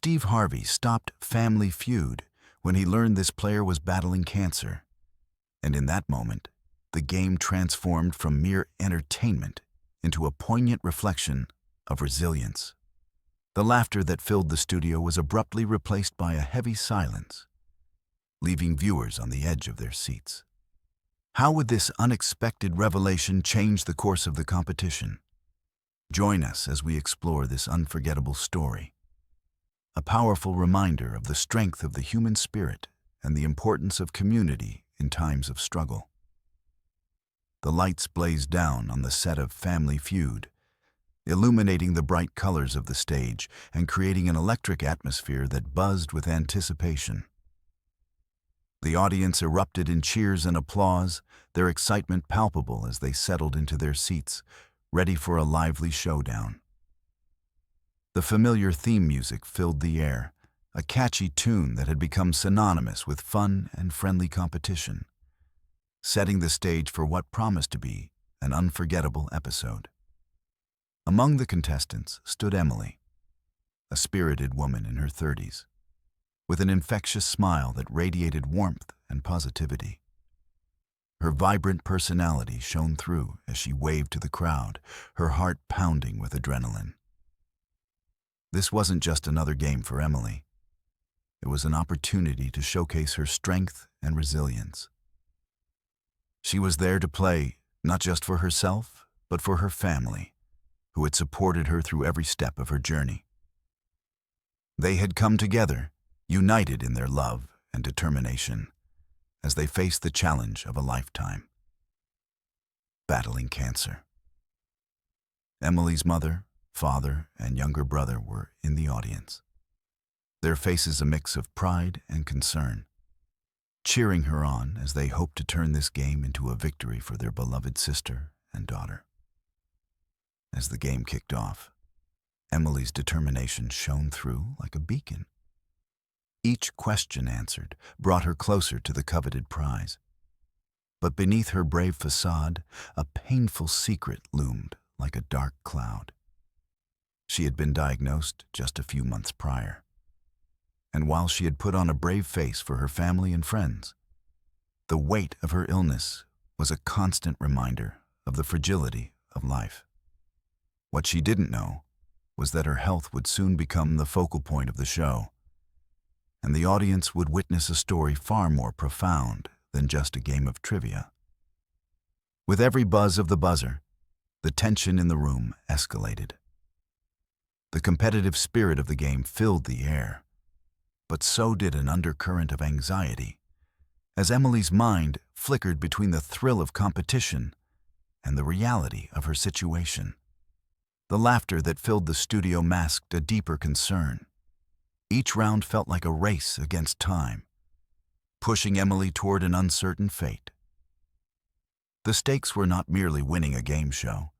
Steve Harvey stopped Family Feud when he learned this player was battling cancer. And in that moment, the game transformed from mere entertainment into a poignant reflection of resilience. The laughter that filled the studio was abruptly replaced by a heavy silence, leaving viewers on the edge of their seats. How would this unexpected revelation change the course of the competition? Join us as we explore this unforgettable story, a powerful reminder of the strength of the human spirit and the importance of community in times of struggle. The lights blazed down on the set of Family Feud, illuminating the bright colors of the stage and creating an electric atmosphere that buzzed with anticipation. The audience erupted in cheers and applause, their excitement palpable as they settled into their seats, ready for a lively showdown. The familiar theme music filled the air, a catchy tune that had become synonymous with fun and friendly competition, setting the stage for what promised to be an unforgettable episode. Among the contestants stood Emily, a spirited woman in her 30s, with an infectious smile that radiated warmth and positivity. Her vibrant personality shone through as she waved to the crowd, her heart pounding with adrenaline. This wasn't just another game for Emily. It was an opportunity to showcase her strength and resilience. She was there to play not just for herself, but for her family, who had supported her through every step of her journey. They had come together, united in their love and determination, as they faced the challenge of a lifetime: battling cancer. Emily's mother, father, and younger brother were in the audience, their faces a mix of pride and concern, cheering her on as they hoped to turn this game into a victory for their beloved sister and daughter. As the game kicked off, Emily's determination shone through like a beacon. Each question answered brought her closer to the coveted prize. But beneath her brave facade, a painful secret loomed like a dark cloud. She had been diagnosed just a few months prior, and while she had put on a brave face for her family and friends, the weight of her illness was a constant reminder of the fragility of life. What she didn't know was that her health would soon become the focal point of the show, and the audience would witness a story far more profound than just a game of trivia. With every buzz of the buzzer, the tension in the room escalated. The competitive spirit of the game filled the air, but so did an undercurrent of anxiety, as Emily's mind flickered between the thrill of competition and the reality of her situation. The laughter that filled the studio masked a deeper concern. Each round felt like a race against time, pushing Emily toward an uncertain fate. The stakes were not merely winning a game show.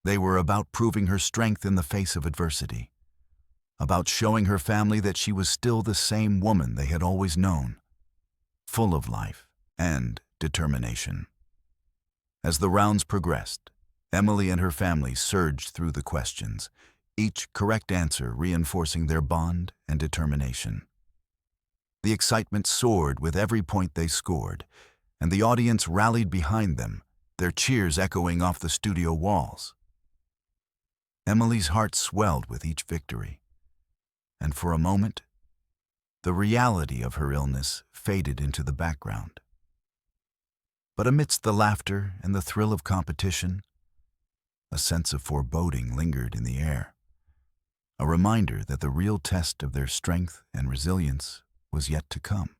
They were about proving her strength in the face of adversity, about showing her family that she was still the same woman they had always known, full of life and determination. As the rounds progressed, Emily and her family surged through the questions, each correct answer reinforcing their bond and determination. The excitement soared with every point they scored, and the audience rallied behind them, their cheers echoing off the studio walls. Emily's heart swelled with each victory, and for a moment, the reality of her illness faded into the background. But amidst the laughter and the thrill of competition, a sense of foreboding lingered in the air, a reminder that the real test of their strength and resilience was yet to come.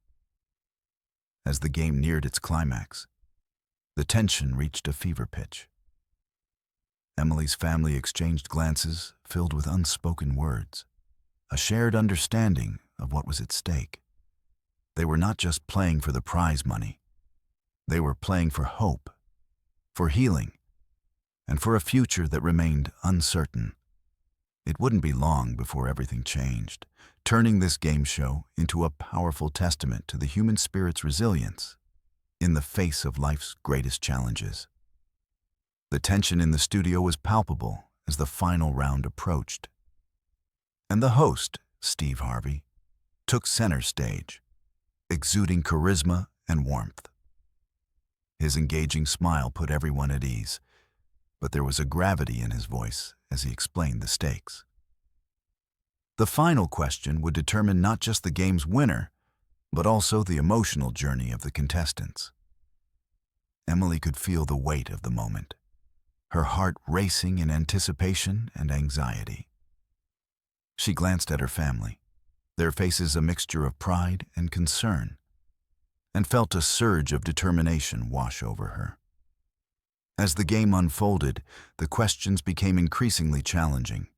As the game neared its climax, the tension reached a fever pitch. Emily's family exchanged glances filled with unspoken words, a shared understanding of what was at stake. They were not just playing for the prize money. They were playing for hope, for healing, and for a future that remained uncertain. It wouldn't be long before everything changed, turning this game show into a powerful testament to the human spirit's resilience in the face of life's greatest challenges. The tension in the studio was palpable as the final round approached, and the host, Steve Harvey, took center stage, exuding charisma and warmth. His engaging smile put everyone at ease, but there was a gravity in his voice as he explained the stakes. The final question would determine not just the game's winner, but also the emotional journey of the contestants. Emily could feel the weight of the moment, her heart racing in anticipation and anxiety. She glanced at her family, their faces a mixture of pride and concern, and felt a surge of determination wash over her. As the game unfolded, the questions became increasingly challenging.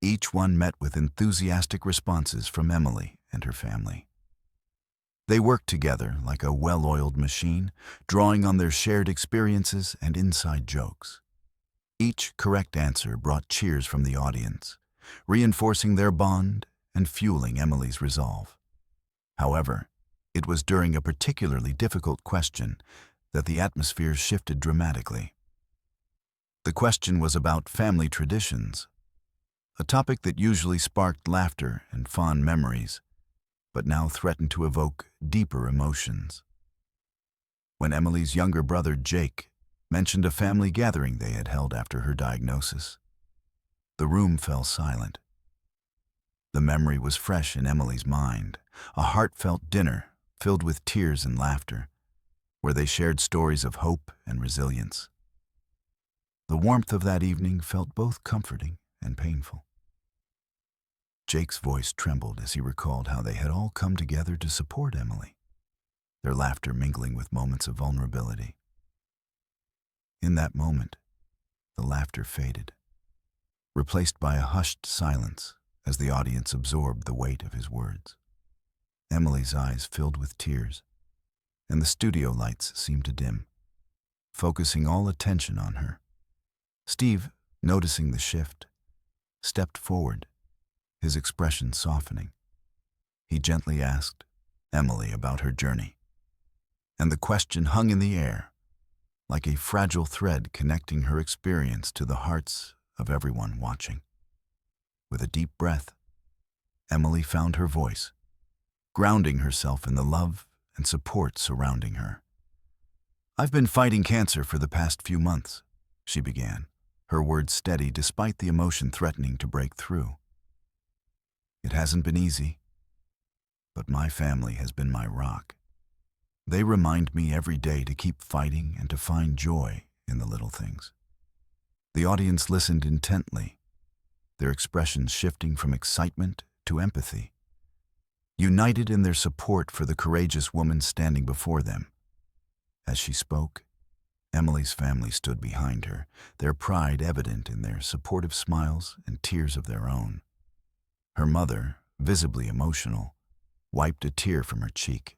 Each one met with enthusiastic responses from Emily and her family. They worked together like a well-oiled machine, drawing on their shared experiences and inside jokes. Each correct answer brought cheers from the audience, reinforcing their bond and fueling Emily's resolve. However, it was during a particularly difficult question that the atmosphere shifted dramatically. The question was about family traditions, a topic that usually sparked laughter and fond memories, but now threatened to evoke deeper emotions. When Emily's younger brother, Jake, mentioned a family gathering they had held after her diagnosis, the room fell silent. The memory was fresh in Emily's mind, a heartfelt dinner filled with tears and laughter, where they shared stories of hope and resilience. The warmth of that evening felt both comforting and painful. Jake's voice trembled as he recalled how they had all come together to support Emily, their laughter mingling with moments of vulnerability. In that moment, the laughter faded, replaced by a hushed silence as the audience absorbed the weight of his words. Emily's eyes filled with tears, and the studio lights seemed to dim, focusing all attention on her. Steve, noticing the shift, stepped forward, his expression softening. He gently asked Emily about her journey, and the question hung in the air, like a fragile thread connecting her experience to the hearts of everyone watching. With a deep breath, Emily found her voice, grounding herself in the love and support surrounding her. "I've been fighting cancer for the past few months," she began, her words steady despite the emotion threatening to break through. "It hasn't been easy, but my family has been my rock. They remind me every day to keep fighting and to find joy in the little things." The audience listened intently, their expressions shifting from excitement to empathy, united in their support for the courageous woman standing before them. As she spoke, Emily's family stood behind her, their pride evident in their supportive smiles and tears of their own. Her mother, visibly emotional, wiped a tear from her cheek,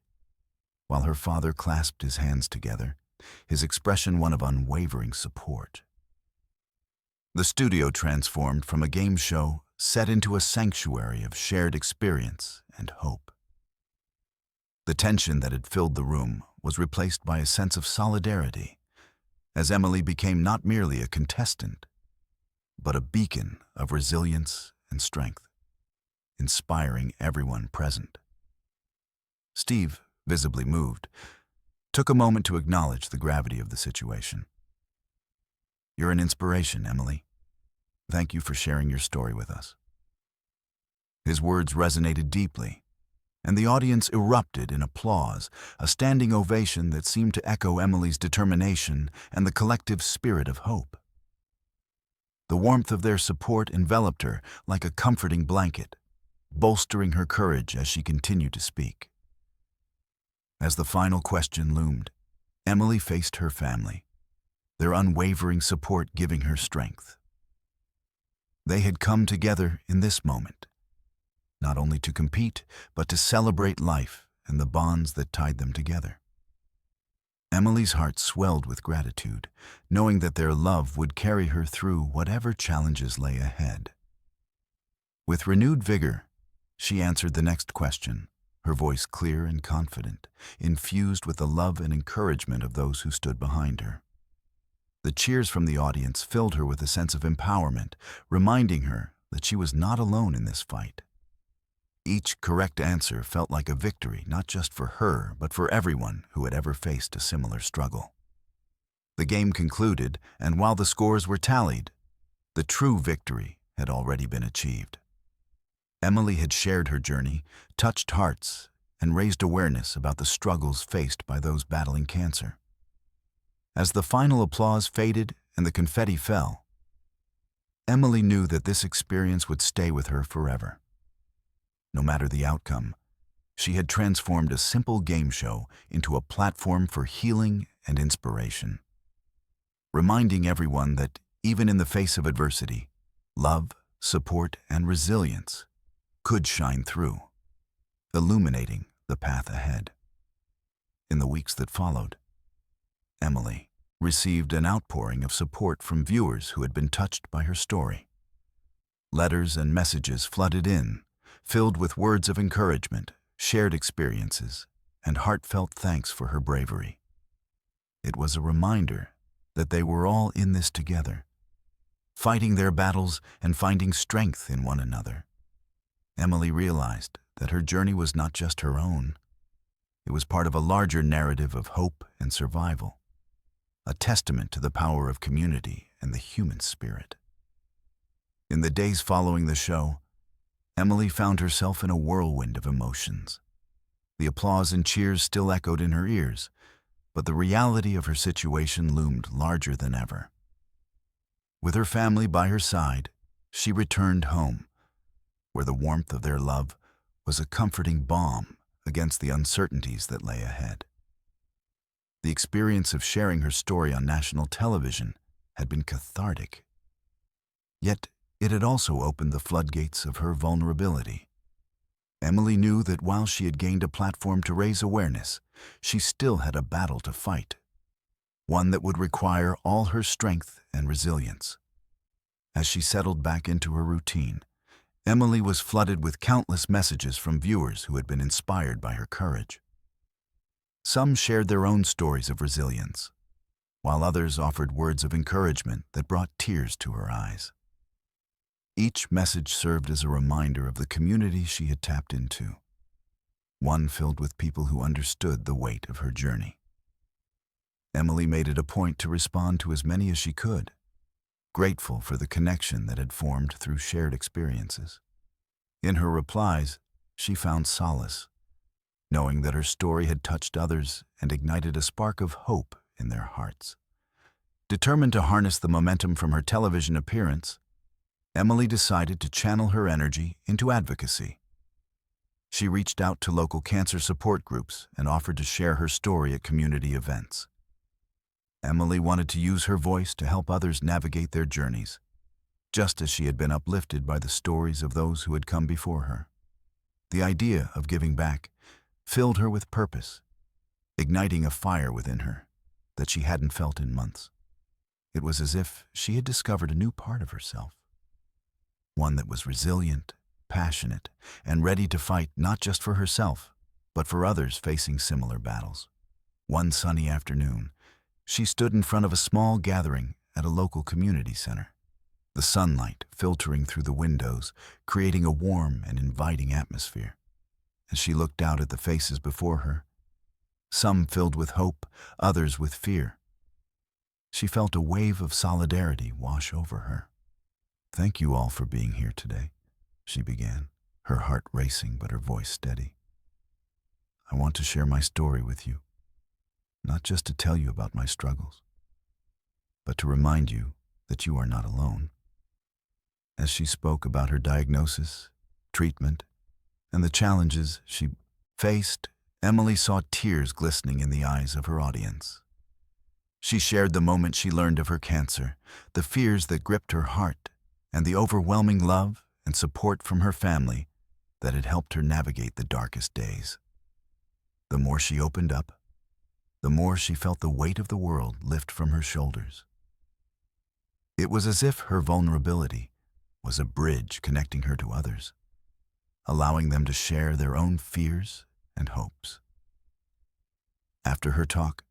while her father clasped his hands together, his expression one of unwavering support. The studio transformed from a game show set into a sanctuary of shared experience and hope. The tension that had filled the room was replaced by a sense of solidarity, as Emily became not merely a contestant, but a beacon of resilience and strength, inspiring everyone present. Steve, visibly moved, took a moment to acknowledge the gravity of the situation. "You're an inspiration, Emily. Thank you for sharing your story with us." His words resonated deeply, and the audience erupted in applause, a standing ovation that seemed to echo Emily's determination and the collective spirit of hope. The warmth of their support enveloped her like a comforting blanket, bolstering her courage as she continued to speak. As the final question loomed, Emily faced her family, their unwavering support giving her strength. They had come together in this moment, not only to compete, but to celebrate life and the bonds that tied them together. Emily's heart swelled with gratitude, knowing that their love would carry her through whatever challenges lay ahead. With renewed vigor, she answered the next question, her voice clear and confident, infused with the love and encouragement of those who stood behind her. The cheers from the audience filled her with a sense of empowerment, reminding her that she was not alone in this fight. Each correct answer felt like a victory, not just for her, but for everyone who had ever faced a similar struggle. The game concluded, and while the scores were tallied, the true victory had already been achieved. Emily had shared her journey, touched hearts, and raised awareness about the struggles faced by those battling cancer. As the final applause faded and the confetti fell, Emily knew that this experience would stay with her forever. No matter the outcome, she had transformed a simple game show into a platform for healing and inspiration, reminding everyone that even in the face of adversity, love, support, and resilience could shine through, illuminating the path ahead. In the weeks that followed, Emily received an outpouring of support from viewers who had been touched by her story. Letters and messages flooded in, filled with words of encouragement, shared experiences, and heartfelt thanks for her bravery. It was a reminder that they were all in this together, fighting their battles and finding strength in one another. Emily realized that her journey was not just her own. It was part of a larger narrative of hope and survival, a testament to the power of community and the human spirit. In the days following the show, Emily found herself in a whirlwind of emotions. The applause and cheers still echoed in her ears, but the reality of her situation loomed larger than ever. With her family by her side, she returned home, where the warmth of their love was a comforting balm against the uncertainties that lay ahead. The experience of sharing her story on national television had been cathartic. Yet, it had also opened the floodgates of her vulnerability. Emily knew that while she had gained a platform to raise awareness, she still had a battle to fight, one that would require all her strength and resilience. As she settled back into her routine, Emily was flooded with countless messages from viewers who had been inspired by her courage. Some shared their own stories of resilience, while others offered words of encouragement that brought tears to her eyes. Each message served as a reminder of the community she had tapped into, one filled with people who understood the weight of her journey. Emily made it a point to respond to as many as she could, grateful for the connection that had formed through shared experiences. In her replies, she found solace, knowing that her story had touched others and ignited a spark of hope in their hearts. Determined to harness the momentum from her television appearance, Emily decided to channel her energy into advocacy. She reached out to local cancer support groups and offered to share her story at community events. Emily wanted to use her voice to help others navigate their journeys, just as she had been uplifted by the stories of those who had come before her. The idea of giving back filled her with purpose, igniting a fire within her that she hadn't felt in months. It was as if she had discovered a new part of herself, one that was resilient, passionate, and ready to fight not just for herself, but for others facing similar battles. One sunny afternoon, she stood in front of a small gathering at a local community center, the sunlight filtering through the windows, creating a warm and inviting atmosphere. As she looked out at the faces before her, some filled with hope, others with fear, she felt a wave of solidarity wash over her. "Thank you all for being here today," she began, her heart racing but her voice steady. "I want to share my story with you, not just to tell you about my struggles, but to remind you that you are not alone." As she spoke about her diagnosis, treatment, and the challenges she faced, Emily saw tears glistening in the eyes of her audience. She shared the moment she learned of her cancer, the fears that gripped her heart, and the overwhelming love and support from her family that had helped her navigate the darkest days. The more she opened up, the more she felt the weight of the world lift from her shoulders. It was as if her vulnerability was a bridge connecting her to others, allowing them to share their own fears and hopes. After her talk,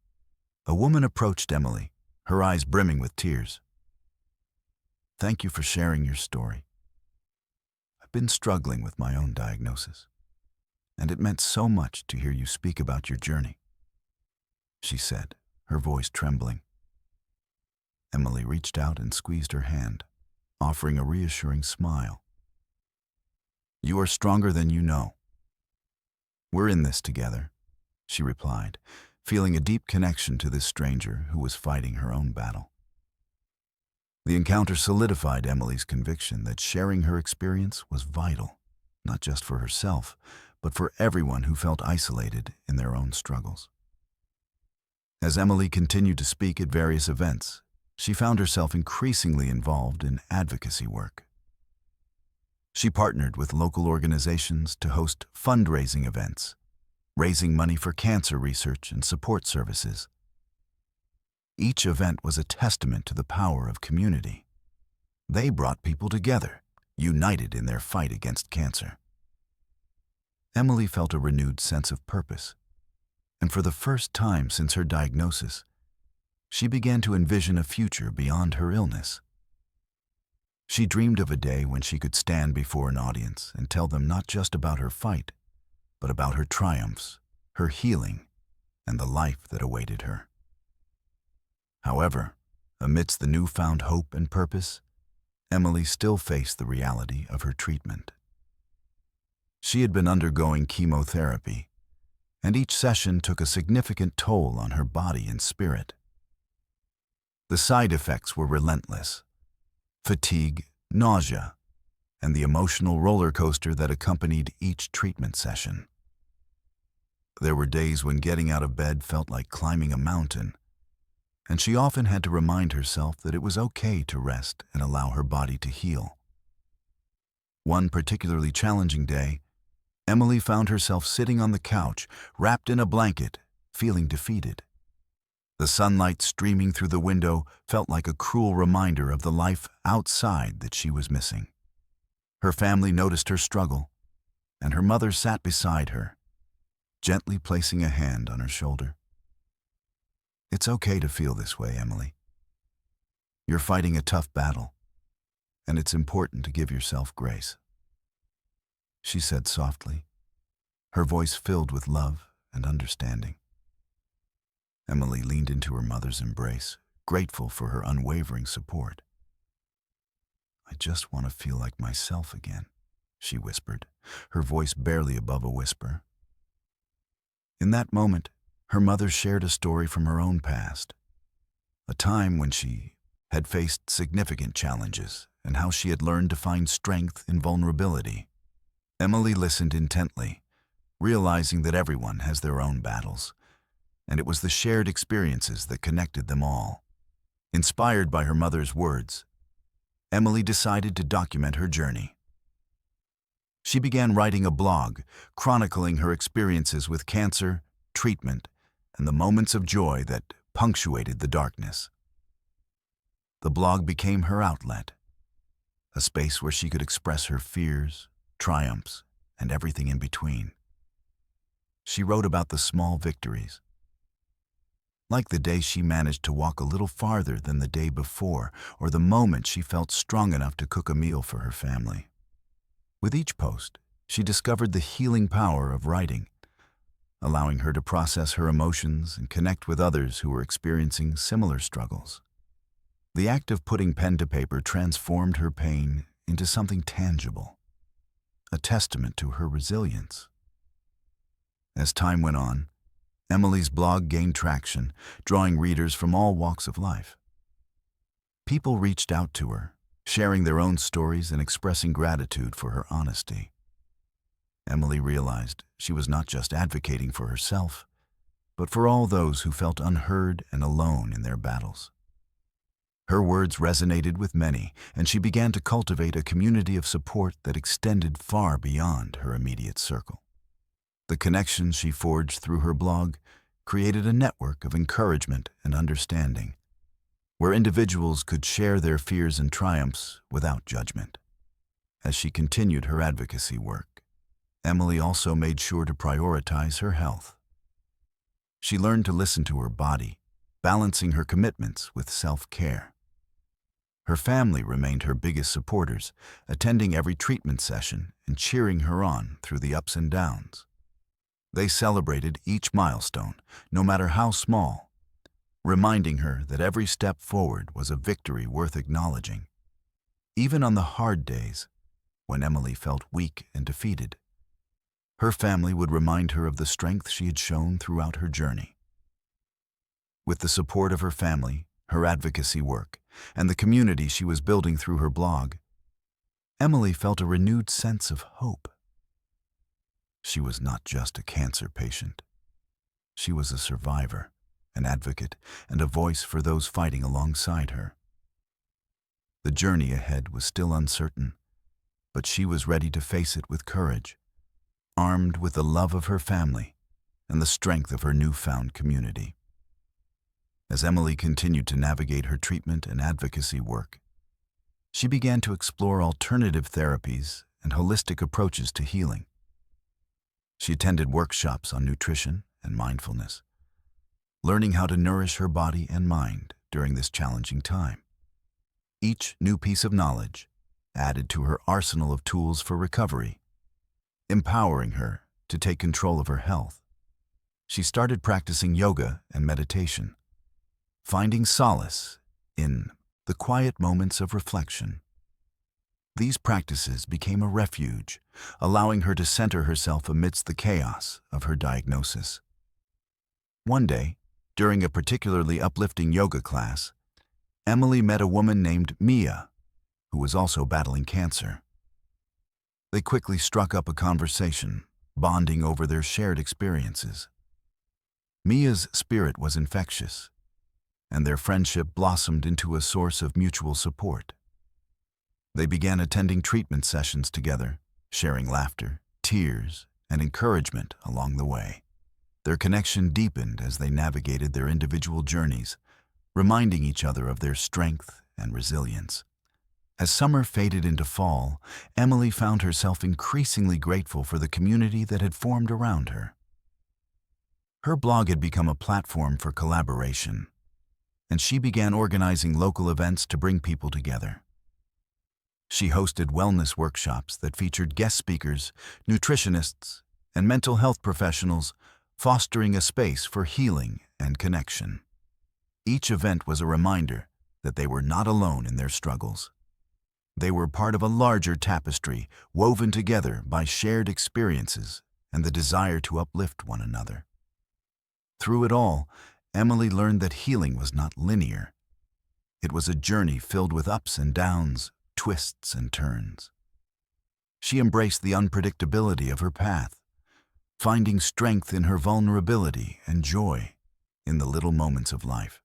a woman approached Emily, her eyes brimming with tears. "Thank you for sharing your story. I've been struggling with my own diagnosis, and it meant so much to hear you speak about your journey," she said, her voice trembling. Emily reached out and squeezed her hand, offering a reassuring smile. "You are stronger than you know. We're in this together," she replied, feeling a deep connection to this stranger who was fighting her own battle. The encounter solidified Emily's conviction that sharing her experience was vital, not just for herself, but for everyone who felt isolated in their own struggles. As Emily continued to speak at various events, she found herself increasingly involved in advocacy work. She partnered with local organizations to host fundraising events, raising money for cancer research and support services. Each event was a testament to the power of community. They brought people together, united in their fight against cancer. Emily felt a renewed sense of purpose, and for the first time since her diagnosis, she began to envision a future beyond her illness. She dreamed of a day when she could stand before an audience and tell them not just about her fight, but about her triumphs, her healing, and the life that awaited her. However, amidst the newfound hope and purpose, Emily still faced the reality of her treatment. She had been undergoing chemotherapy, and each session took a significant toll on her body and spirit. The side effects were relentless: fatigue, nausea, and the emotional roller coaster that accompanied each treatment session. There were days when getting out of bed felt like climbing a mountain, and she often had to remind herself that it was okay to rest and allow her body to heal. One particularly challenging day, Emily found herself sitting on the couch, wrapped in a blanket, feeling defeated. The sunlight streaming through the window felt like a cruel reminder of the life outside that she was missing. Her family noticed her struggle, and her mother sat beside her, gently placing a hand on her shoulder. "It's okay to feel this way, Emily. You're fighting a tough battle, and it's important to give yourself grace," she said softly, her voice filled with love and understanding. Emily leaned into her mother's embrace, grateful for her unwavering support. "I just want to feel like myself again," she whispered, her voice barely above a whisper. In that moment, her mother shared a story from her own past, a time when she had faced significant challenges and how she had learned to find strength in vulnerability. Emily listened intently, realizing that everyone has their own battles, and it was the shared experiences that connected them all. Inspired by her mother's words, Emily decided to document her journey. She began writing a blog, chronicling her experiences with cancer, treatment, and the moments of joy that punctuated the darkness. The blog became her outlet, a space where she could express her fears, triumphs, and everything in between. She wrote about the small victories, like the day she managed to walk a little farther than the day before, or the moment she felt strong enough to cook a meal for her family. With each post, she discovered the healing power of writing, allowing her to process her emotions and connect with others who were experiencing similar struggles. The act of putting pen to paper transformed her pain into something tangible, a testament to her resilience. As time went on, Emily's blog gained traction, drawing readers from all walks of life. People reached out to her, sharing their own stories and expressing gratitude for her honesty. Emily realized she was not just advocating for herself, but for all those who felt unheard and alone in their battles. Her words resonated with many, and she began to cultivate a community of support that extended far beyond her immediate circle. The connections she forged through her blog created a network of encouragement and understanding, where individuals could share their fears and triumphs without judgment. As she continued her advocacy work, Emily also made sure to prioritize her health. She learned to listen to her body, balancing her commitments with self-care. Her family remained her biggest supporters, attending every treatment session and cheering her on through the ups and downs. They celebrated each milestone, no matter how small, reminding her that every step forward was a victory worth acknowledging. Even on the hard days, when Emily felt weak and defeated, her family would remind her of the strength she had shown throughout her journey. With the support of her family, her advocacy work, and the community she was building through her blog, Emily felt a renewed sense of hope. She was not just a cancer patient. She was a survivor, an advocate, and a voice for those fighting alongside her. The journey ahead was still uncertain, but she was ready to face it with courage, armed with the love of her family and the strength of her newfound community. As Emily continued to navigate her treatment and advocacy work, she began to explore alternative therapies and holistic approaches to healing. She attended workshops on nutrition and mindfulness, learning how to nourish her body and mind during this challenging time. Each new piece of knowledge added to her arsenal of tools for recovery, empowering her to take control of her health. She started practicing yoga and meditation, finding solace in the quiet moments of reflection. These practices became a refuge, allowing her to center herself amidst the chaos of her diagnosis. One day, during a particularly uplifting yoga class, Emily met a woman named Mia, who was also battling cancer. They quickly struck up a conversation, bonding over their shared experiences. Mia's spirit was infectious, and their friendship blossomed into a source of mutual support. They began attending treatment sessions together, sharing laughter, tears, and encouragement along the way. Their connection deepened as they navigated their individual journeys, reminding each other of their strength and resilience. As summer faded into fall, Emily found herself increasingly grateful for the community that had formed around her. Her blog had become a platform for collaboration, and she began organizing local events to bring people together. She hosted wellness workshops that featured guest speakers, nutritionists, and mental health professionals, fostering a space for healing and connection. Each event was a reminder that they were not alone in their struggles. They were part of a larger tapestry woven together by shared experiences and the desire to uplift one another. Through it all, Emily learned that healing was not linear. It was a journey filled with ups and downs, twists and turns. She embraced the unpredictability of her path, finding strength in her vulnerability and joy in the little moments of life.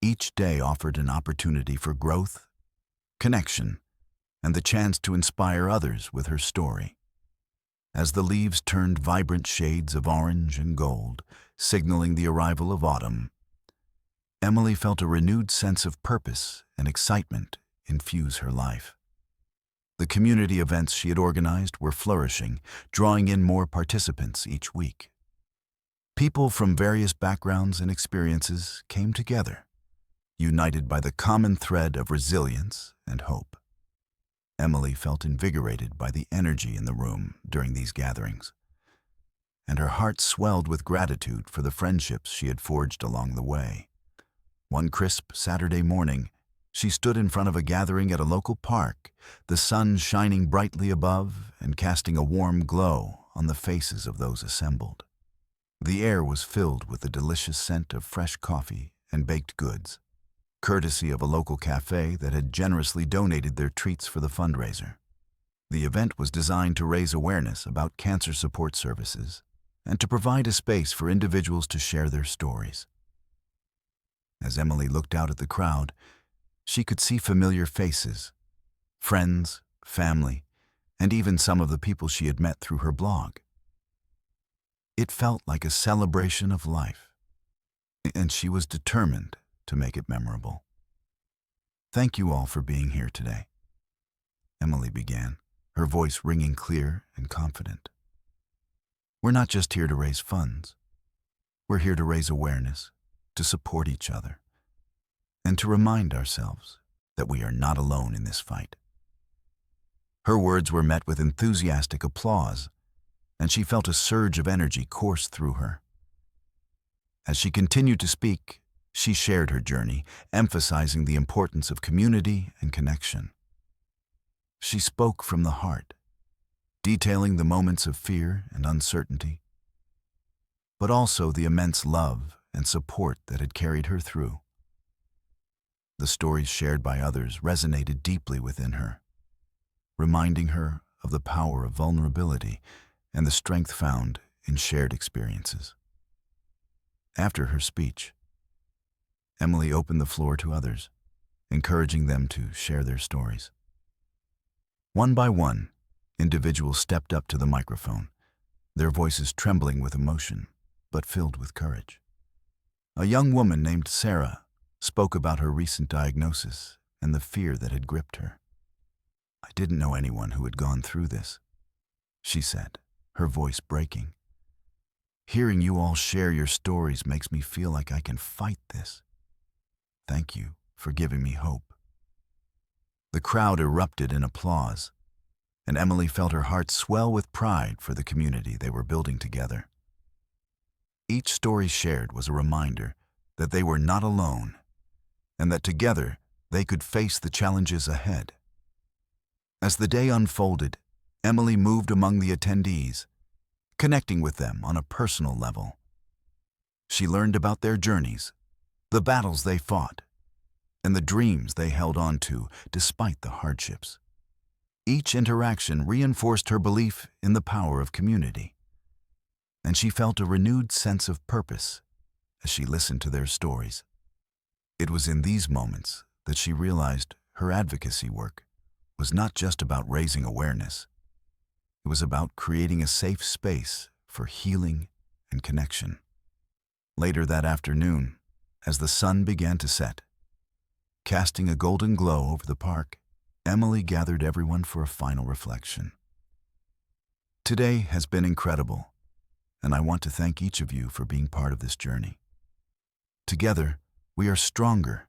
Each day offered an opportunity for growth, connection, and the chance to inspire others with her story. As the leaves turned vibrant shades of orange and gold, signaling the arrival of autumn, Emily felt a renewed sense of purpose and excitement infuse her life. The community events she had organized were flourishing, drawing in more participants each week. People from various backgrounds and experiences came together, united by the common thread of resilience and hope. Emily felt invigorated by the energy in the room during these gatherings, and her heart swelled with gratitude for the friendships she had forged along the way. One crisp Saturday morning, she stood in front of a gathering at a local park, the sun shining brightly above and casting a warm glow on the faces of those assembled. The air was filled with the delicious scent of fresh coffee and baked goods, courtesy of a local cafe that had generously donated their treats for the fundraiser. The event was designed to raise awareness about cancer support services and to provide a space for individuals to share their stories. As Emily looked out at the crowd, she could see familiar faces, friends, family, and even some of the people she had met through her blog. It felt like a celebration of life, and she was determined to make it memorable. "Thank you all for being here today," Emily began, her voice ringing clear and confident. "We're not just here to raise funds. We're here to raise awareness, to support each other, and to remind ourselves that we are not alone in this fight. Her words were met with enthusiastic applause, and she felt a surge of energy course through her. As she continued to speak, she shared her journey, emphasizing the importance of community and connection. She spoke from the heart, detailing the moments of fear and uncertainty, but also the immense love and support that had carried her through. The stories shared by others resonated deeply within her, reminding her of the power of vulnerability and the strength found in shared experiences. After her speech, Emily opened the floor to others, encouraging them to share their stories. One by one, individuals stepped up to the microphone, their voices trembling with emotion, but filled with courage. A young woman named Sarah spoke about her recent diagnosis and the fear that had gripped her. "I didn't know anyone who had gone through this," she said, her voice breaking. "Hearing you all share your stories makes me feel like I can fight this. Thank you for giving me hope." The crowd erupted in applause, and Emily felt her heart swell with pride for the community they were building together. Each story shared was a reminder that they were not alone, and that together they could face the challenges ahead. As the day unfolded, Emily moved among the attendees, connecting with them on a personal level. She learned about their journeys, the battles they fought, and the dreams they held on to despite the hardships. Each interaction reinforced her belief in the power of community, and she felt a renewed sense of purpose as she listened to their stories. It was in these moments that she realized her advocacy work was not just about raising awareness. It was about creating a safe space for healing and connection. Later that afternoon, as the sun began to set, casting a golden glow over the park, Emily gathered everyone for a final reflection. "Today has been incredible, and I want to thank each of you for being part of this journey. Together, we are stronger,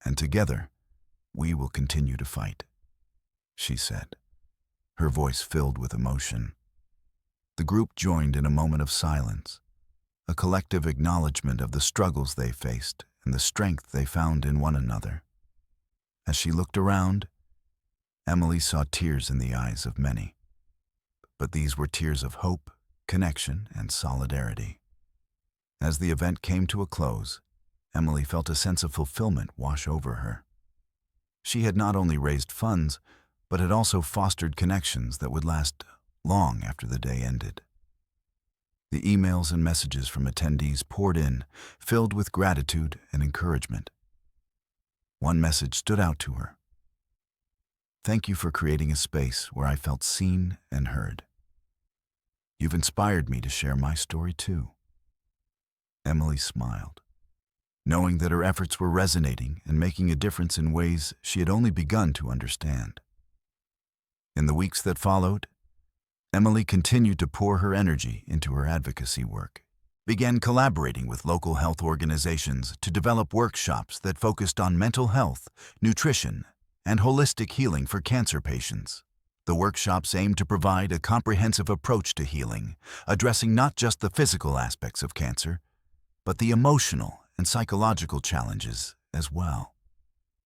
and together, we will continue to fight," she said, her voice filled with emotion. The group joined in a moment of silence, a collective acknowledgement of the struggles they faced and the strength they found in one another. As she looked around, Emily saw tears in the eyes of many, but these were tears of hope, connection, and solidarity. As the event came to a close, Emily felt a sense of fulfillment wash over her. She had not only raised funds, but had also fostered connections that would last long after the day ended. The emails and messages from attendees poured in, filled with gratitude and encouragement. One message stood out to her. "Thank you for creating a space where I felt seen and heard. You've inspired me to share my story too." Emily smiled, knowing that her efforts were resonating and making a difference in ways she had only begun to understand. In the weeks that followed, Emily continued to pour her energy into her advocacy work, began collaborating with local health organizations to develop workshops that focused on mental health, nutrition, and holistic healing for cancer patients. The workshops aimed to provide a comprehensive approach to healing, addressing not just the physical aspects of cancer, but the emotional and psychological challenges as well.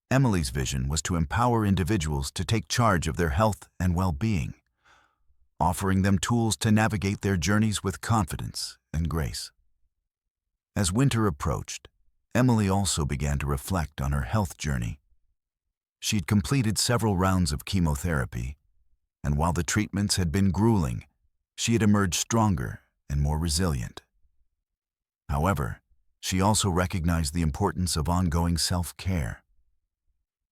Emily's vision was to empower individuals to take charge of their health and well-being, offering them tools to navigate their journeys with confidence and grace. As winter approached, Emily also began to reflect on her health journey. She'd completed several rounds of chemotherapy, and while the treatments had been grueling, she had emerged stronger and more resilient. However, she also recognized the importance of ongoing self-care.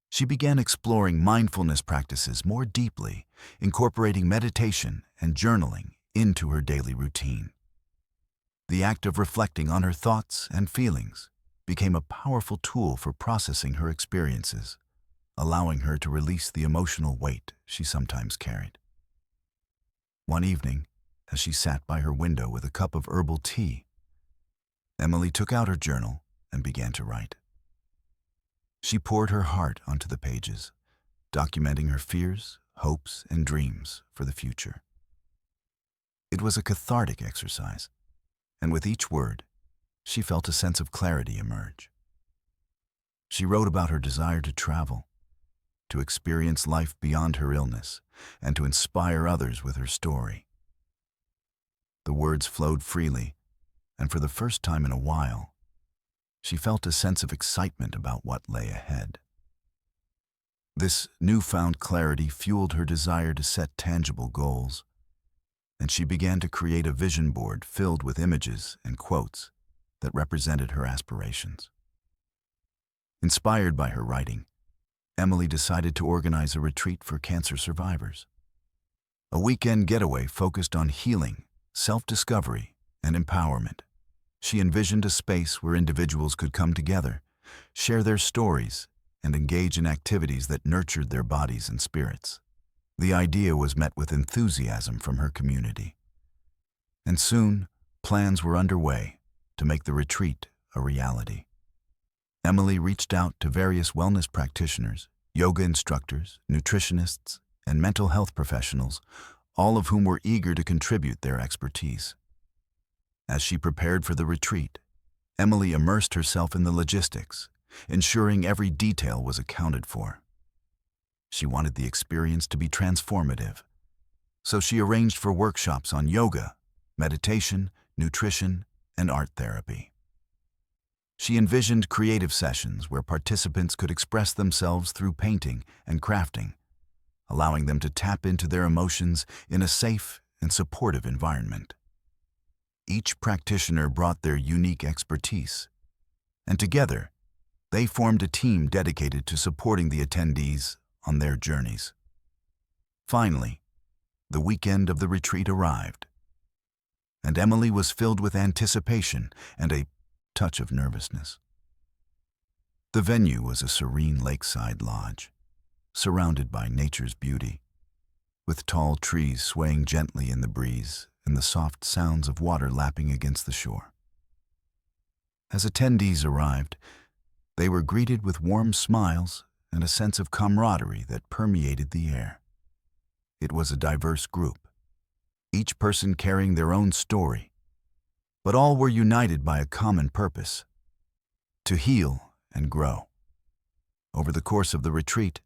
She began exploring mindfulness practices more deeply, incorporating meditation and journaling into her daily routine. The act of reflecting on her thoughts and feelings became a powerful tool for processing her experiences, allowing her to release the emotional weight she sometimes carried. One evening, as she sat by her window with a cup of herbal tea, Emily took out her journal and began to write. She poured her heart onto the pages, documenting her fears, hopes, and dreams for the future. It was a cathartic exercise, and with each word, she felt a sense of clarity emerge. She wrote about her desire to travel, to experience life beyond her illness, and to inspire others with her story. The words flowed freely, and for the first time in a while, she felt a sense of excitement about what lay ahead. This newfound clarity fueled her desire to set tangible goals, and she began to create a vision board filled with images and quotes that represented her aspirations. Inspired by her writing, Emily decided to organize a retreat for cancer survivors. A weekend getaway focused on healing, self-discovery, and empowerment. She envisioned a space where individuals could come together, share their stories, and engage in activities that nurtured their bodies and spirits. The idea was met with enthusiasm from her community. And soon, plans were underway to make the retreat a reality. Emily reached out to various wellness practitioners, yoga instructors, nutritionists, and mental health professionals, all of whom were eager to contribute their expertise. As she prepared for the retreat, Emily immersed herself in the logistics, ensuring every detail was accounted for. She wanted the experience to be transformative, so she arranged for workshops on yoga, meditation, nutrition, and art therapy. She envisioned creative sessions where participants could express themselves through painting and crafting, allowing them to tap into their emotions in a safe and supportive environment. Each practitioner brought their unique expertise, and together, they formed a team dedicated to supporting the attendees on their journeys. Finally, the weekend of the retreat arrived, and Emily was filled with anticipation and a touch of nervousness. The venue was a serene lakeside lodge, surrounded by nature's beauty, with tall trees swaying gently in the breeze and the soft sounds of water lapping against the shore. As attendees arrived, they were greeted with warm smiles and a sense of camaraderie that permeated the air. It was a diverse group, each person carrying their own story, but all were united by a common purpose: to heal and grow. Over the course of the retreat,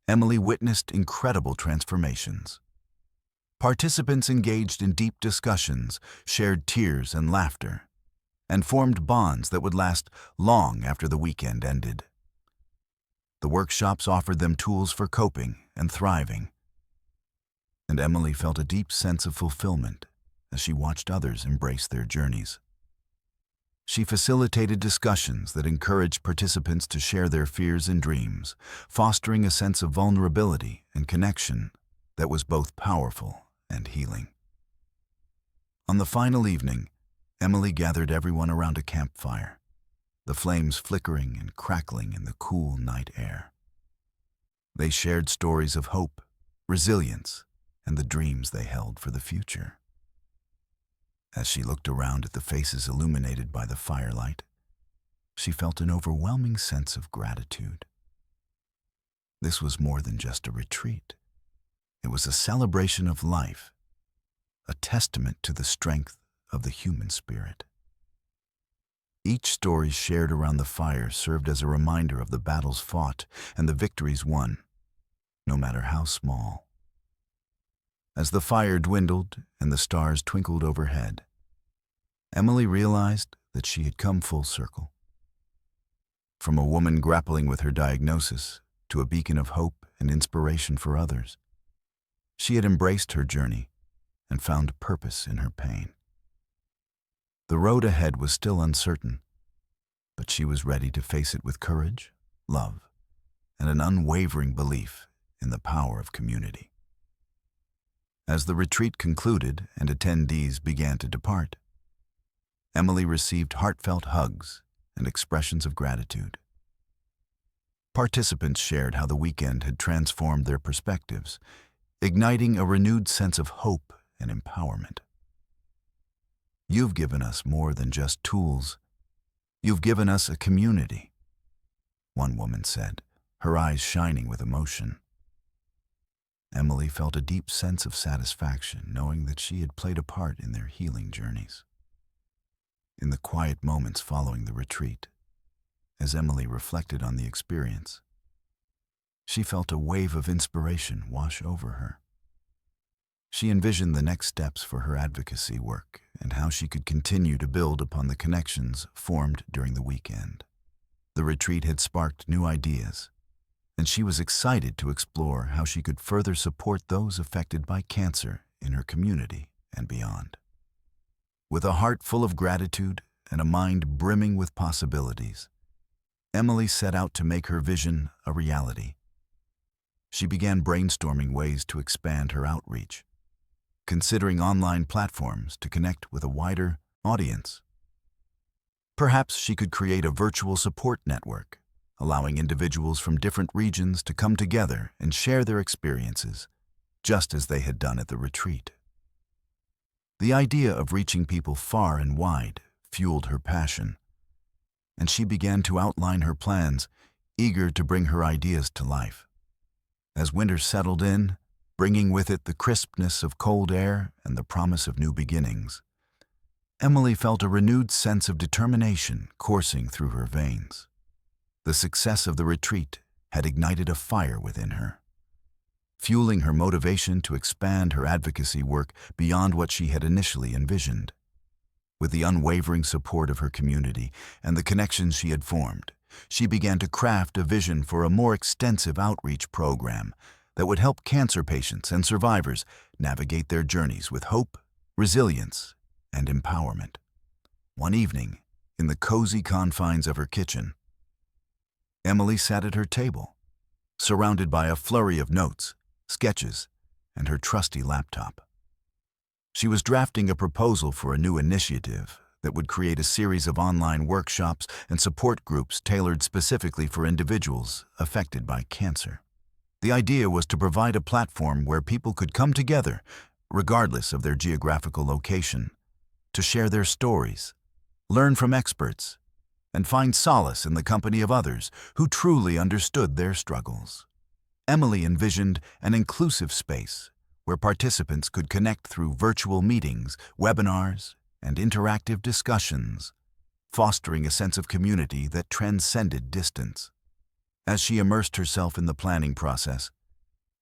Emily witnessed incredible transformations. Participants engaged in deep discussions, shared tears and laughter, and formed bonds that would last long after the weekend ended. The workshops offered them tools for coping and thriving, and Emily felt a deep sense of fulfillment as she watched others embrace their journeys. She facilitated discussions that encouraged participants to share their fears and dreams, fostering a sense of vulnerability and connection that was both powerful and healing. On the final evening, Emily gathered everyone around a campfire, the flames flickering and crackling in the cool night air. They shared stories of hope, resilience, and the dreams they held for the future. As she looked around at the faces illuminated by the firelight, she felt an overwhelming sense of gratitude. This was more than just a retreat. It was a celebration of life, a testament to the strength of the human spirit. Each story shared around the fire served as a reminder of the battles fought and the victories won, no matter how small. As the fire dwindled and the stars twinkled overhead, Emily realized that she had come full circle. From a woman grappling with her diagnosis to a beacon of hope and inspiration for others, she had embraced her journey and found purpose in her pain. The road ahead was still uncertain, but she was ready to face it with courage, love, and an unwavering belief in the power of community. As the retreat concluded and attendees began to depart, Emily received heartfelt hugs and expressions of gratitude. Participants shared how the weekend had transformed their perspectives, igniting a renewed sense of hope and empowerment. You've given us more than just tools. You've given us a community. one woman said, her eyes shining with emotion. Emily felt a deep sense of satisfaction knowing that she had played a part in their healing journeys. In the quiet moments following the retreat, as Emily reflected on the experience, she felt a wave of inspiration wash over her. She envisioned the next steps for her advocacy work and how she could continue to build upon the connections formed during the weekend. The retreat had sparked new ideas, and she was excited to explore how she could further support those affected by cancer in her community and beyond. With a heart full of gratitude and a mind brimming with possibilities, Emily set out to make her vision a reality. She began brainstorming ways to expand her outreach, considering online platforms to connect with a wider audience. Perhaps she could create a virtual support network, allowing individuals from different regions to come together and share their experiences, just as they had done at the retreat. The idea of reaching people far and wide fueled her passion, and she began to outline her plans, eager to bring her ideas to life. As winter settled in, bringing with it the crispness of cold air and the promise of new beginnings, Emily felt a renewed sense of determination coursing through her veins. The success of the retreat had ignited a fire within her, fueling her motivation to expand her advocacy work beyond what she had initially envisioned. With the unwavering support of her community and the connections she had formed, she began to craft a vision for a more extensive outreach program that would help cancer patients and survivors navigate their journeys with hope, resilience, and empowerment. One evening, in the cozy confines of her kitchen, Emily sat at her table, surrounded by a flurry of notes, sketches, and her trusty laptop. She was drafting a proposal for a new initiative that would create a series of online workshops and support groups tailored specifically for individuals affected by cancer. The idea was to provide a platform where people could come together, regardless of their geographical location, to share their stories, learn from experts, and find solace in the company of others who truly understood their struggles. Emily envisioned an inclusive space where participants could connect through virtual meetings, webinars, and interactive discussions, fostering a sense of community that transcended distance. As she immersed herself in the planning process,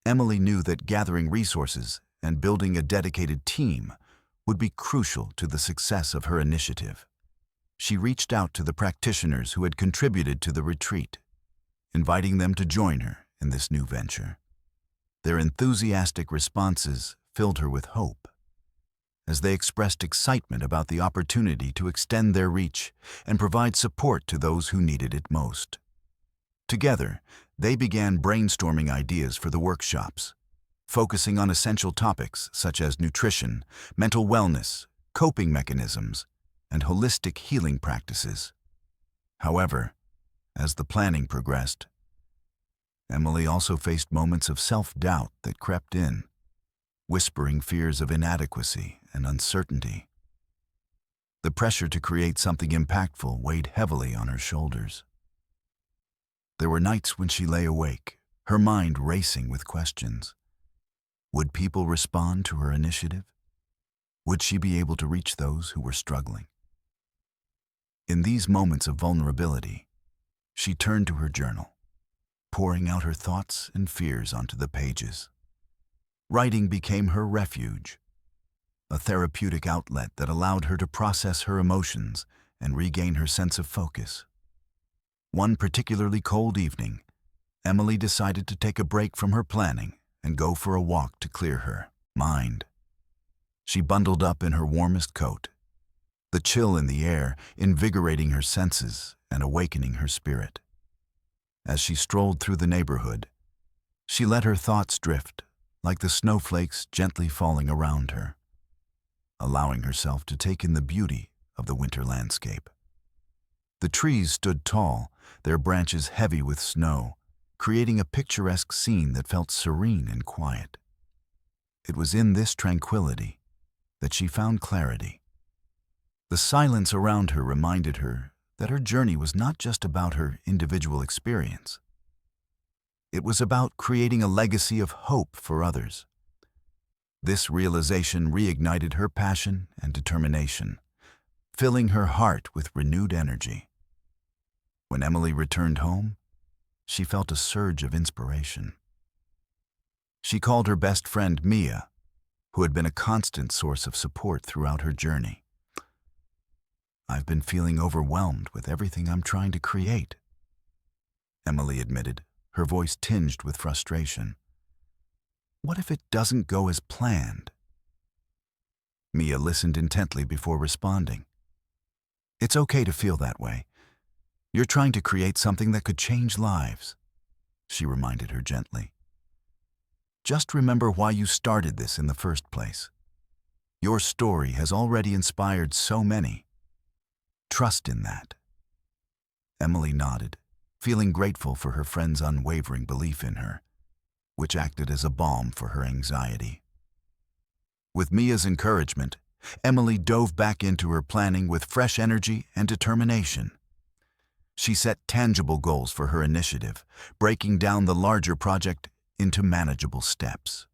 Emily knew that gathering resources and building a dedicated team would be crucial to the success of her initiative. She reached out to the practitioners who had contributed to the retreat, inviting them to join her in this new venture. Their enthusiastic responses filled her with hope, as they expressed excitement about the opportunity to extend their reach and provide support to those who needed it most. Together, they began brainstorming ideas for the workshops, focusing on essential topics such as nutrition, mental wellness, coping mechanisms, and holistic healing practices. However, as the planning progressed, Emily also faced moments of self-doubt that crept in, whispering fears of inadequacy and uncertainty. The pressure to create something impactful weighed heavily on her shoulders. There were nights when she lay awake, her mind racing with questions. Would people respond to her initiative? Would she be able to reach those who were struggling? In these moments of vulnerability, she turned to her journal, pouring out her thoughts and fears onto the pages. Writing became her refuge, a therapeutic outlet that allowed her to process her emotions and regain her sense of focus. One particularly cold evening, Emily decided to take a break from her planning and go for a walk to clear her mind. She bundled up in her warmest coat, the chill in the air invigorating her senses and awakening her spirit. As she strolled through the neighborhood, she let her thoughts drift like the snowflakes gently falling around her, allowing herself to take in the beauty of the winter landscape. The trees stood tall, their branches heavy with snow, creating a picturesque scene that felt serene and quiet. It was in this tranquility that she found clarity. The silence around her reminded her that her journey was not just about her individual experience. It was about creating a legacy of hope for others. This realization reignited her passion and determination, filling her heart with renewed energy. When Emily returned home, she felt a surge of inspiration. She called her best friend Mia, who had been a constant source of support throughout her journey. "I've been feeling overwhelmed with everything I'm trying to create," Emily admitted, her voice tinged with frustration. "What if it doesn't go as planned?" Mia listened intently before responding. "It's okay to feel that way. You're trying to create something that could change lives," she reminded her gently. "Just remember why you started this in the first place. Your story has already inspired so many. Trust in that." Emily nodded, feeling grateful for her friend's unwavering belief in her, which acted as a balm for her anxiety. With Mia's encouragement, Emily dove back into her planning with fresh energy and determination. She set tangible goals for her initiative, breaking down the larger project into manageable steps.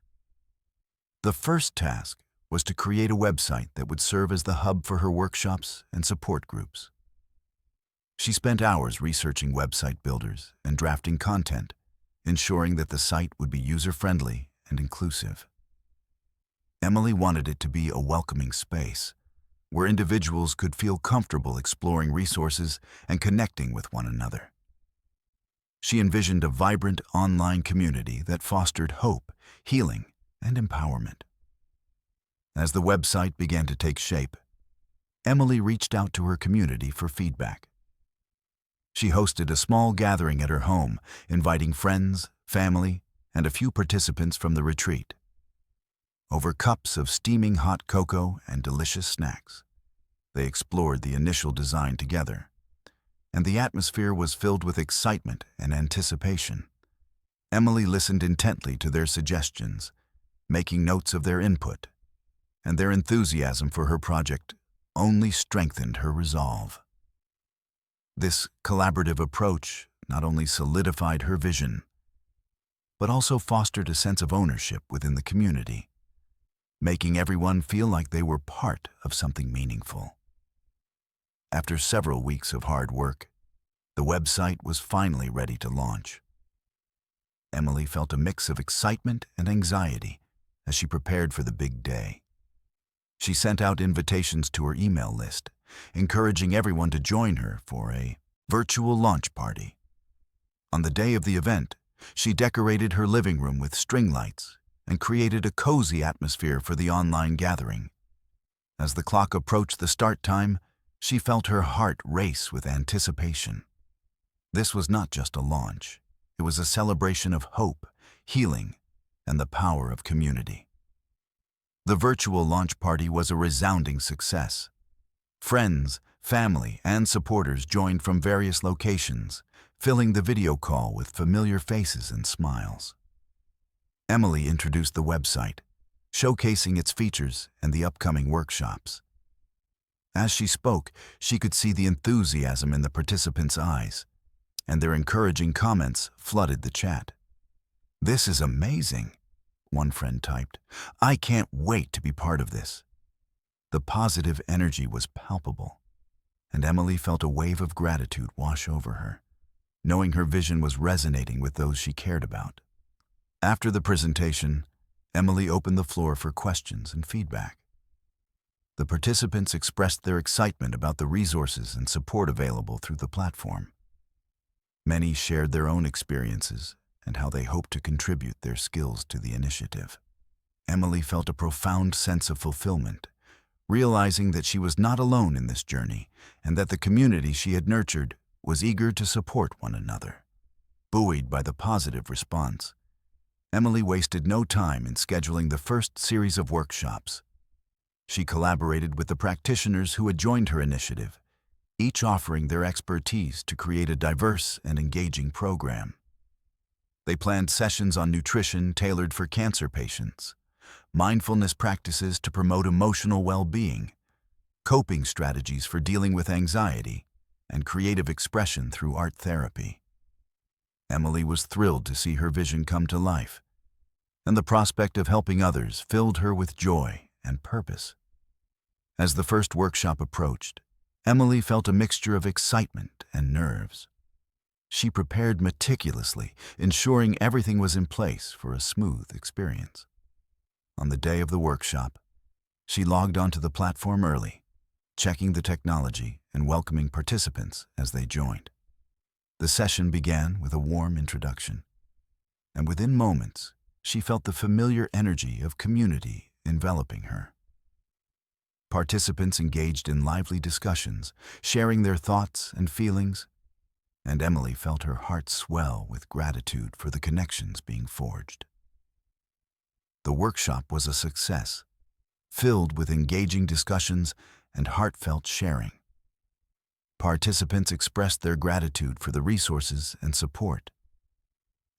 The first task was to create a website that would serve as the hub for her workshops and support groups. She spent hours researching website builders and drafting content, ensuring that the site would be user-friendly and inclusive. Emily wanted it to be a welcoming space, where individuals could feel comfortable exploring resources and connecting with one another. She envisioned a vibrant online community that fostered hope, healing, and empowerment. As the website began to take shape, Emily reached out to her community for feedback. She hosted a small gathering at her home, inviting friends, family, and a few participants from the retreat. Over cups of steaming hot cocoa and delicious snacks, they explored the initial design together, and the atmosphere was filled with excitement and anticipation. Emily listened intently to their suggestions, making notes of their input, and their enthusiasm for her project only strengthened her resolve. This collaborative approach not only solidified her vision, but also fostered a sense of ownership within the community, making everyone feel like they were part of something meaningful. After several weeks of hard work, the website was finally ready to launch. Emily felt a mix of excitement and anxiety as she prepared for the big day. She sent out invitations to her email list, encouraging everyone to join her for a virtual launch party. On the day of the event, she decorated her living room with string lights and created a cozy atmosphere for the online gathering. As the clock approached the start time, she felt her heart race with anticipation. This was not just a launch. It was a celebration of hope, healing, and the power of community. The virtual launch party was a resounding success. Friends, family, and supporters joined from various locations, filling the video call with familiar faces and smiles. Emily introduced the website, showcasing its features and the upcoming workshops. As she spoke, she could see the enthusiasm in the participants' eyes, and their encouraging comments flooded the chat. "This is amazing," one friend typed. "I can't wait to be part of this." The positive energy was palpable, and Emily felt a wave of gratitude wash over her, knowing her vision was resonating with those she cared about. After the presentation, Emily opened the floor for questions and feedback. The participants expressed their excitement about the resources and support available through the platform. Many shared their own experiences and how they hoped to contribute their skills to the initiative. Emily felt a profound sense of fulfillment, realizing that she was not alone in this journey and that the community she had nurtured was eager to support one another. Buoyed by the positive response, Emily wasted no time in scheduling the first series of workshops. She collaborated with the practitioners who had joined her initiative, each offering their expertise to create a diverse and engaging program. They planned sessions on nutrition tailored for cancer patients, mindfulness practices to promote emotional well-being, coping strategies for dealing with anxiety, and creative expression through art therapy. Emily was thrilled to see her vision come to life, and the prospect of helping others filled her with joy and purpose. As the first workshop approached, Emily felt a mixture of excitement and nerves. She prepared meticulously, ensuring everything was in place for a smooth experience. On the day of the workshop, she logged onto the platform early, checking the technology and welcoming participants as they joined. The session began with a warm introduction, and within moments, she felt the familiar energy of community enveloping her. Participants engaged in lively discussions, sharing their thoughts and feelings, and Emily felt her heart swell with gratitude for the connections being forged. The workshop was a success, filled with engaging discussions and heartfelt sharing. Participants expressed their gratitude for the resources and support,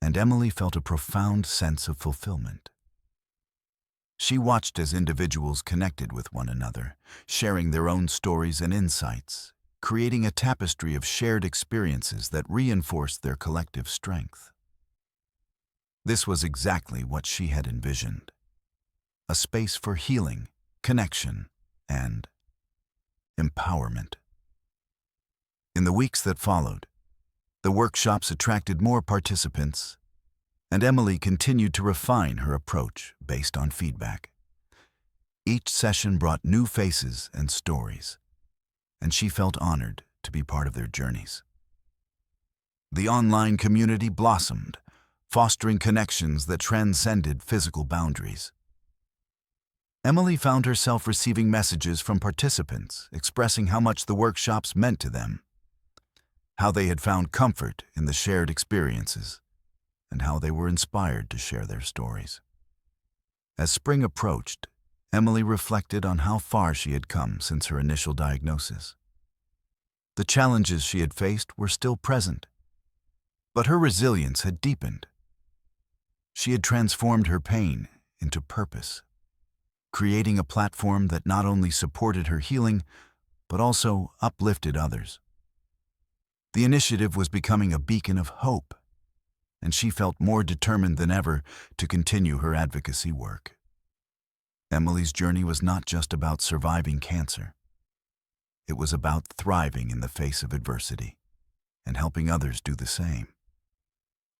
and Emily felt a profound sense of fulfillment. She watched as individuals connected with one another, sharing their own stories and insights, creating a tapestry of shared experiences that reinforced their collective strength. This was exactly what she had envisioned: a space for healing, connection, and empowerment. In the weeks that followed, the workshops attracted more participants, and Emily continued to refine her approach based on feedback. Each session brought new faces and stories, and she felt honored to be part of their journeys. The online community blossomed, fostering connections that transcended physical boundaries. Emily found herself receiving messages from participants expressing how much the workshops meant to them, how they had found comfort in the shared experiences, and how they were inspired to share their stories. As spring approached, Emily reflected on how far she had come since her initial diagnosis. The challenges she had faced were still present, but her resilience had deepened. She had transformed her pain into purpose, creating a platform that not only supported her healing, but also uplifted others. The initiative was becoming a beacon of hope, and she felt more determined than ever to continue her advocacy work. Emily's journey was not just about surviving cancer. It was about thriving in the face of adversity and helping others do the same.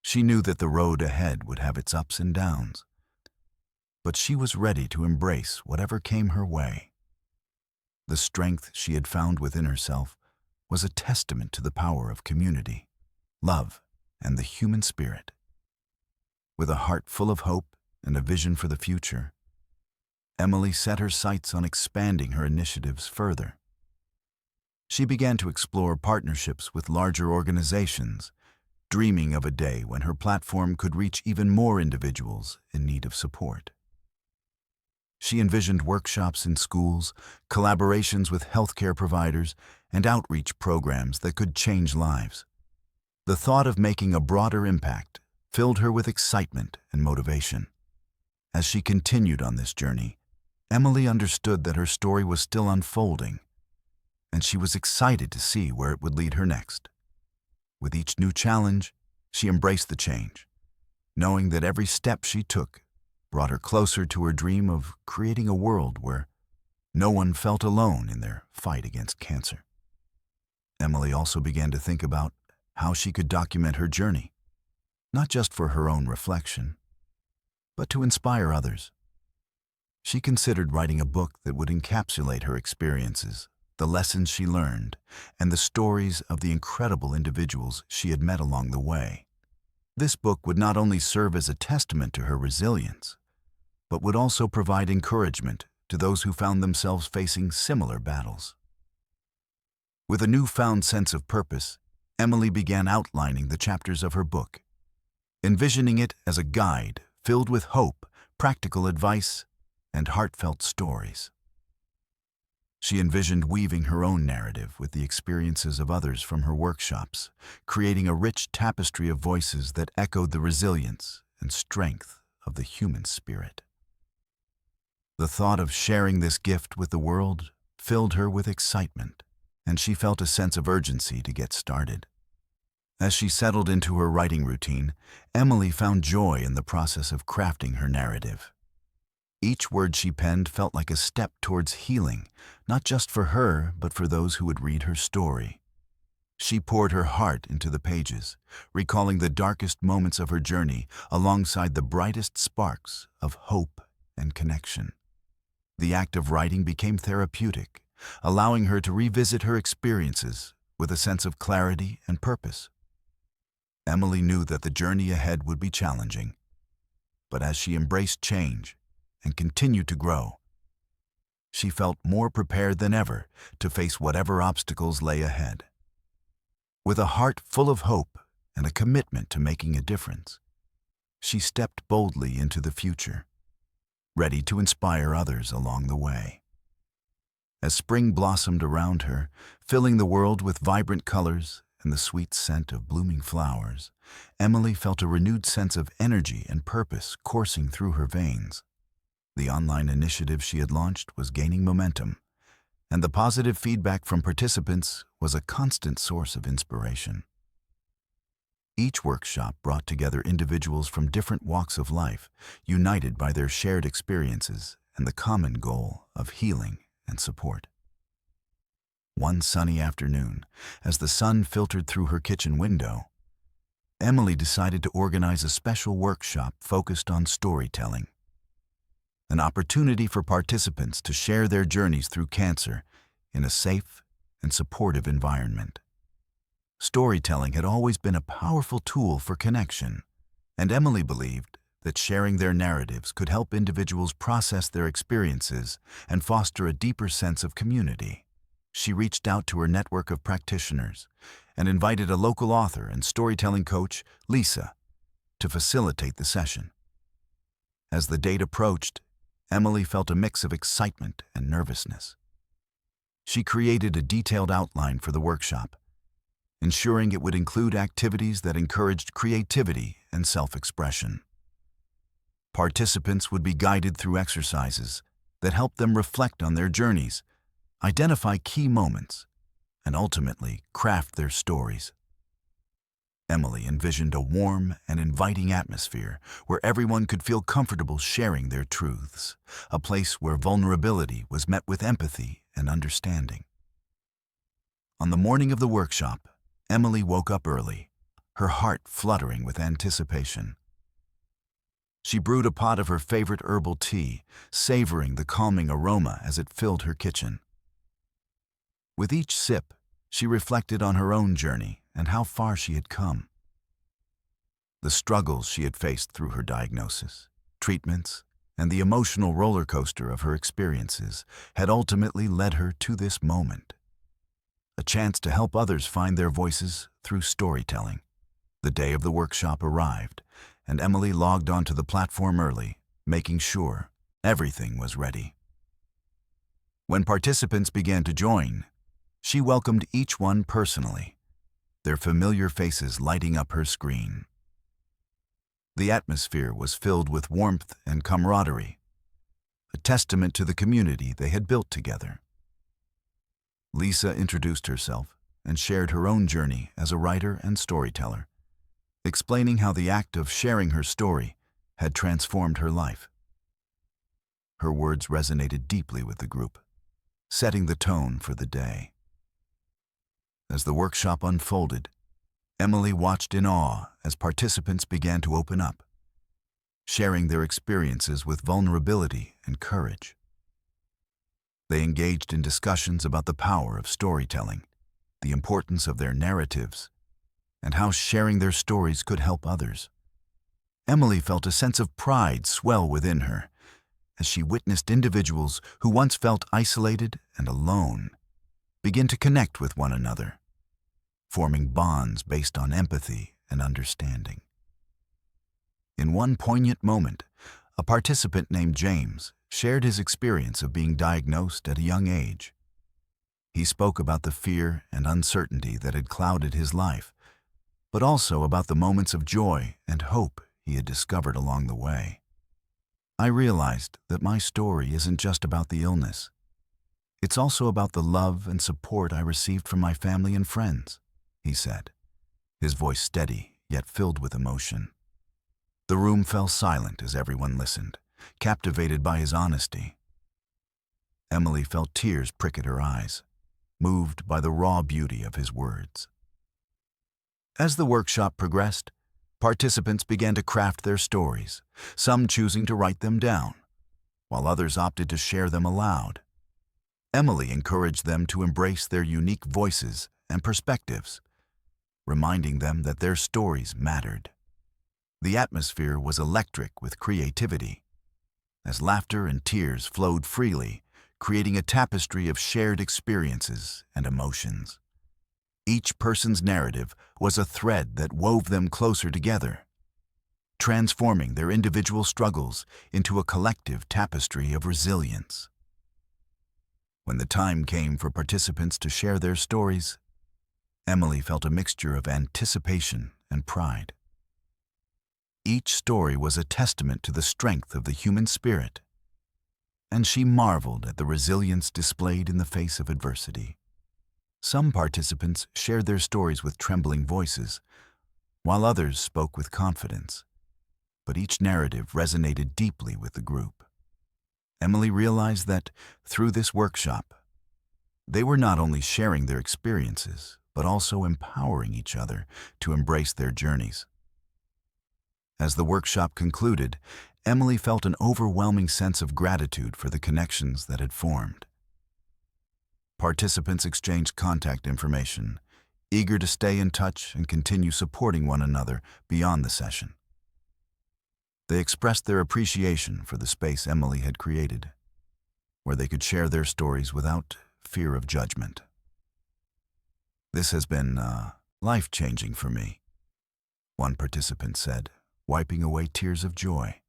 She knew that the road ahead would have its ups and downs, but she was ready to embrace whatever came her way. The strength she had found within herself was a testament to the power of community, love, and the human spirit. With a heart full of hope and a vision for the future, Emily set her sights on expanding her initiatives further. She began to explore partnerships with larger organizations, dreaming of a day when her platform could reach even more individuals in need of support. She envisioned workshops in schools, collaborations with healthcare providers, and outreach programs that could change lives. The thought of making a broader impact filled her with excitement and motivation. As she continued on this journey, Emily understood that her story was still unfolding, and she was excited to see where it would lead her next. With each new challenge, she embraced the change, knowing that every step she took brought her closer to her dream of creating a world where no one felt alone in their fight against cancer. Emily also began to think about how she could document her journey, not just for her own reflection, but to inspire others. She considered writing a book that would encapsulate her experiences, the lessons she learned, and the stories of the incredible individuals she had met along the way. This book would not only serve as a testament to her resilience, but would also provide encouragement to those who found themselves facing similar battles. With a newfound sense of purpose, Emily began outlining the chapters of her book, envisioning it as a guide filled with hope, practical advice, and heartfelt stories. She envisioned weaving her own narrative with the experiences of others from her workshops, creating a rich tapestry of voices that echoed the resilience and strength of the human spirit. The thought of sharing this gift with the world filled her with excitement. and she felt a sense of urgency to get started. As she settled into her writing routine, Emily found joy in the process of crafting her narrative. Each word she penned felt like a step towards healing, not just for her, but for those who would read her story. She poured her heart into the pages, recalling the darkest moments of her journey alongside the brightest sparks of hope and connection. The act of writing became therapeutic, allowing her to revisit her experiences with a sense of clarity and purpose. Emily knew that the journey ahead would be challenging, but as she embraced change and continued to grow, she felt more prepared than ever to face whatever obstacles lay ahead. With a heart full of hope and a commitment to making a difference, she stepped boldly into the future, ready to inspire others along the way. As spring blossomed around her, filling the world with vibrant colors and the sweet scent of blooming flowers, Emily felt a renewed sense of energy and purpose coursing through her veins. The online initiative she had launched was gaining momentum, and the positive feedback from participants was a constant source of inspiration. Each workshop brought together individuals from different walks of life, united by their shared experiences and the common goal of healing and support. One sunny afternoon, as the sun filtered through her kitchen window, Emily decided to organize a special workshop focused on storytelling. An opportunity for participants to share their journeys through cancer in a safe and supportive environment. Storytelling had always been a powerful tool for connection, and Emily believed that sharing their narratives could help individuals process their experiences and foster a deeper sense of community. She reached out to her network of practitioners and invited a local author and storytelling coach, Lisa, to facilitate the session. As the date approached, Emily felt a mix of excitement and nervousness. She created a detailed outline for the workshop, ensuring it would include activities that encouraged creativity and self-expression. Participants would be guided through exercises that helped them reflect on their journeys, identify key moments, and ultimately craft their stories. Emily envisioned a warm and inviting atmosphere where everyone could feel comfortable sharing their truths, a place where vulnerability was met with empathy and understanding. On the morning of the workshop, Emily woke up early, her heart fluttering with anticipation. She brewed a pot of her favorite herbal tea, savoring the calming aroma as it filled her kitchen. With each sip, she reflected on her own journey and how far she had come. The struggles she had faced through her diagnosis, treatments, and the emotional roller coaster of her experiences had ultimately led her to this moment. A chance to help others find their voices through storytelling. The day of the workshop arrived, and Emily logged onto the platform early, making sure everything was ready. When participants began to join, she welcomed each one personally, their familiar faces lighting up her screen. The atmosphere was filled with warmth and camaraderie, a testament to the community they had built together. Lisa introduced herself and shared her own journey as a writer and storyteller, explaining how the act of sharing her story had transformed her life. Her words resonated deeply with the group, setting the tone for the day. As the workshop unfolded, Emily watched in awe as participants began to open up, sharing their experiences with vulnerability and courage. They engaged in discussions about the power of storytelling, the importance of their narratives, and how sharing their stories could help others. Emily felt a sense of pride swell within her as she witnessed individuals who once felt isolated and alone begin to connect with one another, forming bonds based on empathy and understanding. In one poignant moment, a participant named James shared his experience of being diagnosed at a young age. He spoke about the fear and uncertainty that had clouded his life, but also about the moments of joy and hope he had discovered along the way. I realized that my story isn't just about the illness. It's also about the love and support I received from my family and friends, he said, his voice steady yet filled with emotion. The room fell silent as everyone listened, captivated by his honesty. Emily felt tears prick at her eyes, moved by the raw beauty of his words. As the workshop progressed, participants began to craft their stories, some choosing to write them down, while others opted to share them aloud. Emily encouraged them to embrace their unique voices and perspectives, reminding them that their stories mattered. The atmosphere was electric with creativity, as laughter and tears flowed freely, creating a tapestry of shared experiences and emotions. Each person's narrative was a thread that wove them closer together, transforming their individual struggles into a collective tapestry of resilience. When the time came for participants to share their stories, Emily felt a mixture of anticipation and pride. Each story was a testament to the strength of the human spirit, and she marveled at the resilience displayed in the face of adversity. Some participants shared their stories with trembling voices, while others spoke with confidence, but each narrative resonated deeply with the group. Emily realized that, through this workshop, they were not only sharing their experiences, but also empowering each other to embrace their journeys. As the workshop concluded, Emily felt an overwhelming sense of gratitude for the connections that had formed. Participants exchanged contact information, eager to stay in touch and continue supporting one another beyond the session. They expressed their appreciation for the space Emily had created, where they could share their stories without fear of judgment. "This has been life-changing for me," one participant said, wiping away tears of joy.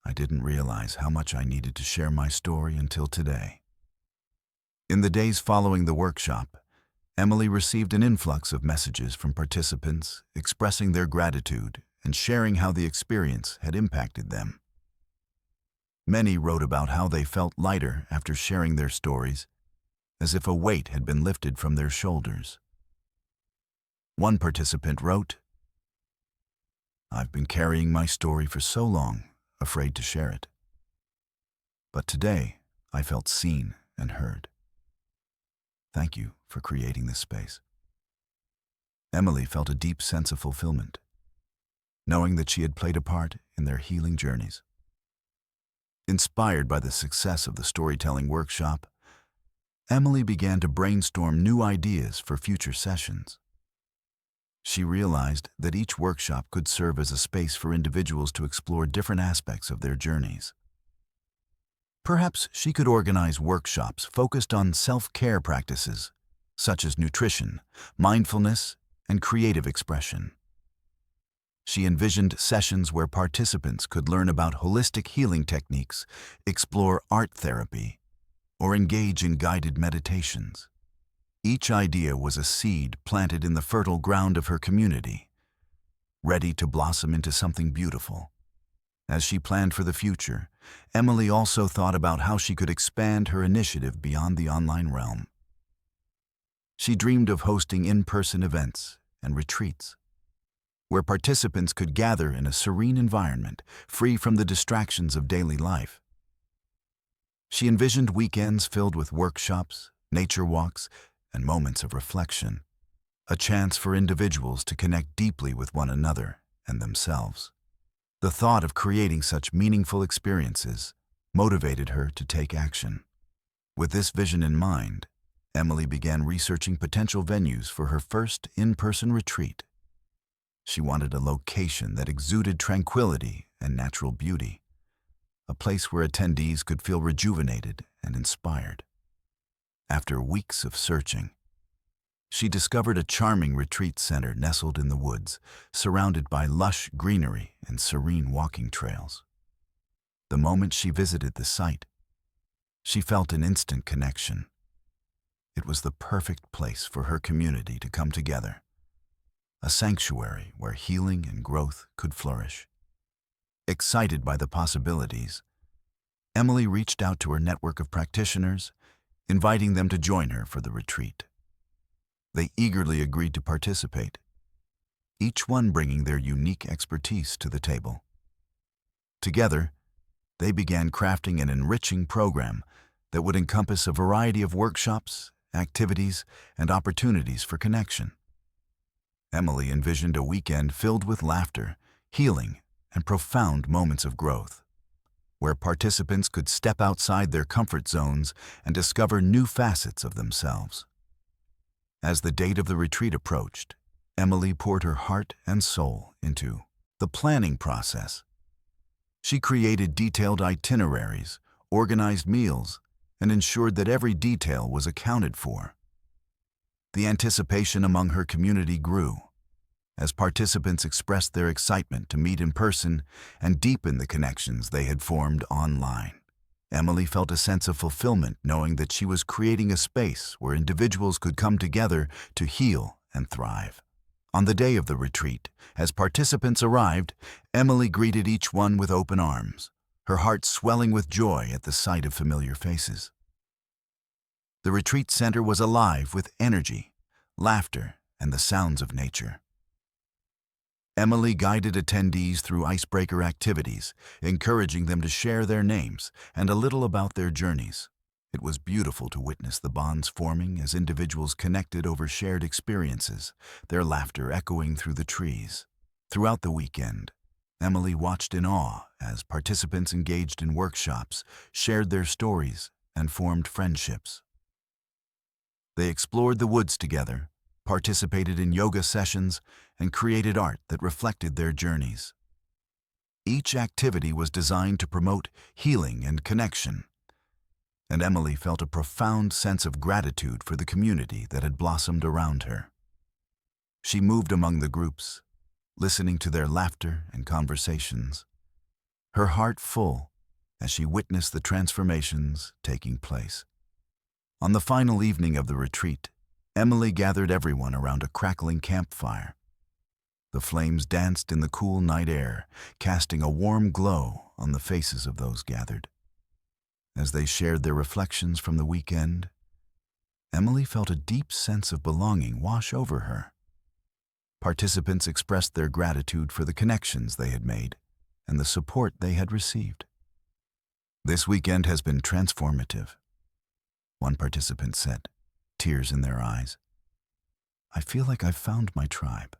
"I didn't realize how much I needed to share my story until today." In the days following the workshop, Emily received an influx of messages from participants expressing their gratitude and sharing how the experience had impacted them. Many wrote about how they felt lighter after sharing their stories, as if a weight had been lifted from their shoulders. One participant wrote, "I've been carrying my story for so long, afraid to share it. But today, I felt seen and heard. Thank you for creating this space." Emily felt a deep sense of fulfillment, knowing that she had played a part in their healing journeys. Inspired by the success of the storytelling workshop, Emily began to brainstorm new ideas for future sessions. She realized that each workshop could serve as a space for individuals to explore different aspects of their journeys. Perhaps she could organize workshops focused on self-care practices, such as nutrition, mindfulness, and creative expression. She envisioned sessions where participants could learn about holistic healing techniques, explore art therapy, or engage in guided meditations. Each idea was a seed planted in the fertile ground of her community, ready to blossom into something beautiful. As she planned for the future, Emily also thought about how she could expand her initiative beyond the online realm. She dreamed of hosting in-person events and retreats, where participants could gather in a serene environment, free from the distractions of daily life. She envisioned weekends filled with workshops, nature walks, and moments of reflection, a chance for individuals to connect deeply with one another and themselves. The thought of creating such meaningful experiences motivated her to take action. With this vision in mind, Emily began researching potential venues for her first in-person retreat. She wanted a location that exuded tranquility and natural beauty, a place where attendees could feel rejuvenated and inspired. After weeks of searching, she discovered a charming retreat center nestled in the woods, surrounded by lush greenery and serene walking trails. The moment she visited the site, she felt an instant connection. It was the perfect place for her community to come together, a sanctuary where healing and growth could flourish. Excited by the possibilities, Emily reached out to her network of practitioners, inviting them to join her for the retreat. They eagerly agreed to participate, each one bringing their unique expertise to the table. Together, they began crafting an enriching program that would encompass a variety of workshops, activities, and opportunities for connection. Emily envisioned a weekend filled with laughter, healing, and profound moments of growth, where participants could step outside their comfort zones and discover new facets of themselves. As the date of the retreat approached, Emily poured her heart and soul into the planning process. She created detailed itineraries, organized meals, and ensured that every detail was accounted for. The anticipation among her community grew as participants expressed their excitement to meet in person and deepen the connections they had formed online. Emily felt a sense of fulfillment knowing that she was creating a space where individuals could come together to heal and thrive. On the day of the retreat, as participants arrived, Emily greeted each one with open arms, her heart swelling with joy at the sight of familiar faces. The retreat center was alive with energy, laughter, and the sounds of nature. Emily guided attendees through icebreaker activities, encouraging them to share their names and a little about their journeys. It was beautiful to witness the bonds forming as individuals connected over shared experiences, their laughter echoing through the trees. Throughout the weekend, Emily watched in awe as participants engaged in workshops, shared their stories, and formed friendships. They explored the woods together, participated in yoga sessions, and created art that reflected their journeys. Each activity was designed to promote healing and connection, and Emily felt a profound sense of gratitude for the community that had blossomed around her. She moved among the groups, listening to their laughter and conversations, her heart full as she witnessed the transformations taking place. On the final evening of the retreat, Emily gathered everyone around a crackling campfire. The flames danced in the cool night air, casting a warm glow on the faces of those gathered. As they shared their reflections from the weekend, Emily felt a deep sense of belonging wash over her. Participants expressed their gratitude for the connections they had made and the support they had received. "This weekend has been transformative," one participant said, tears in their eyes. "I feel like I've found my tribe."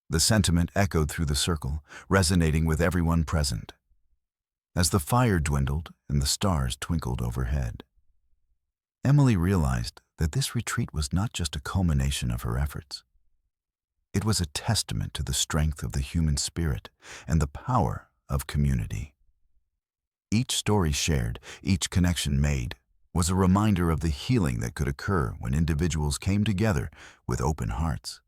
The sentiment echoed through the circle, resonating with everyone present. As the fire dwindled and the stars twinkled overhead, Emily realized that this retreat was not just a culmination of her efforts. It was a testament to the strength of the human spirit and the power of community. Each story shared, each connection made, was a reminder of the healing that could occur when individuals came together with open hearts.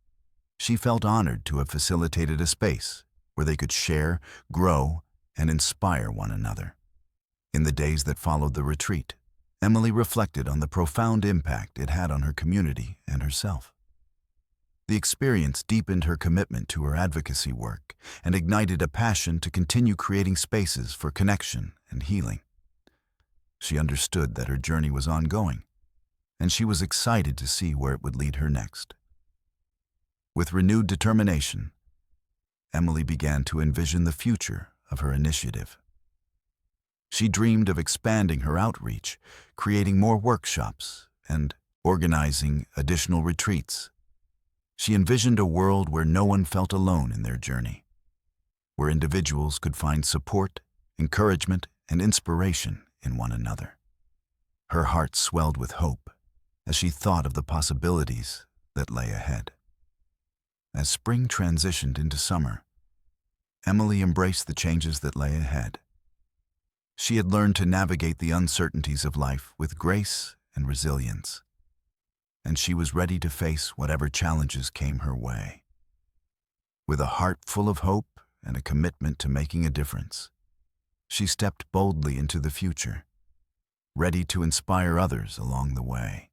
She felt honored to have facilitated a space where they could share, grow, and inspire one another. In the days that followed the retreat, Emily reflected on the profound impact it had on her community and herself. The experience deepened her commitment to her advocacy work and ignited a passion to continue creating spaces for connection and healing. She understood that her journey was ongoing, and she was excited to see where it would lead her next. With renewed determination, Emily began to envision the future of her initiative. She dreamed of expanding her outreach, creating more workshops, and organizing additional retreats. She envisioned a world where no one felt alone in their journey, where individuals could find support, encouragement, and inspiration in one another. Her heart swelled with hope as she thought of the possibilities that lay ahead. As spring transitioned into summer, Emily embraced the changes that lay ahead. She had learned to navigate the uncertainties of life with grace and resilience, and she was ready to face whatever challenges came her way. With a heart full of hope and a commitment to making a difference, she stepped boldly into the future, ready to inspire others along the way.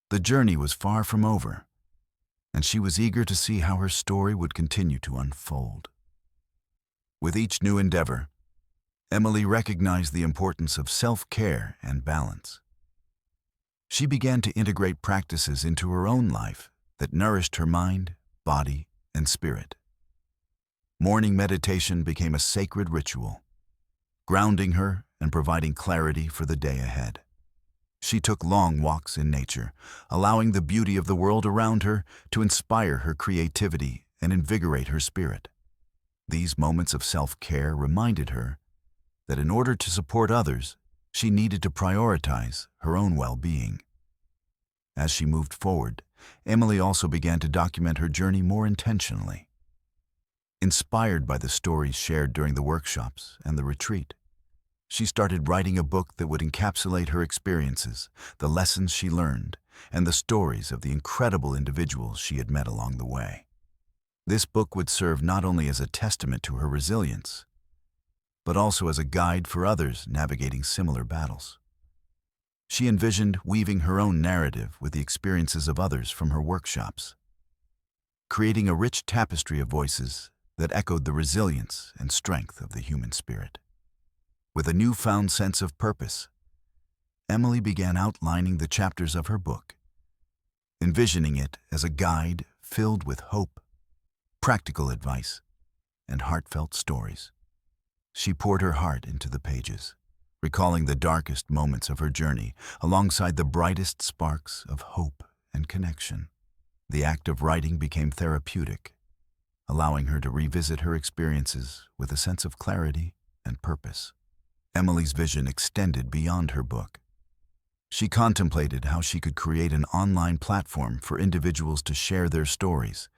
The journey was far from over, and she was eager to see how her story would continue to unfold. With each new endeavor, Emily recognized the importance of self-care and balance. She began to integrate practices into her own life that nourished her mind, body, and spirit. Morning meditation became a sacred ritual, grounding her and providing clarity for the day ahead. She took long walks in nature, allowing the beauty of the world around her to inspire her creativity and invigorate her spirit. These moments of self-care reminded her that in order to support others, she needed to prioritize her own well-being. As she moved forward, Emily also began to document her journey more intentionally. Inspired by the stories shared during the workshops and the retreat, she started writing a book that would encapsulate her experiences, the lessons she learned, and the stories of the incredible individuals she had met along the way. This book would serve not only as a testament to her resilience, but also as a guide for others navigating similar battles. She envisioned weaving her own narrative with the experiences of others from her workshops, creating a rich tapestry of voices that echoed the resilience and strength of the human spirit. With a newfound sense of purpose, Emily began outlining the chapters of her book, envisioning it as a guide filled with hope, practical advice, and heartfelt stories. She poured her heart into the pages, recalling the darkest moments of her journey alongside the brightest sparks of hope and connection. The act of writing became therapeutic, allowing her to revisit her experiences with a sense of clarity and purpose. Emily's vision extended beyond her book. She contemplated how she could create an online platform for individuals to share their stories,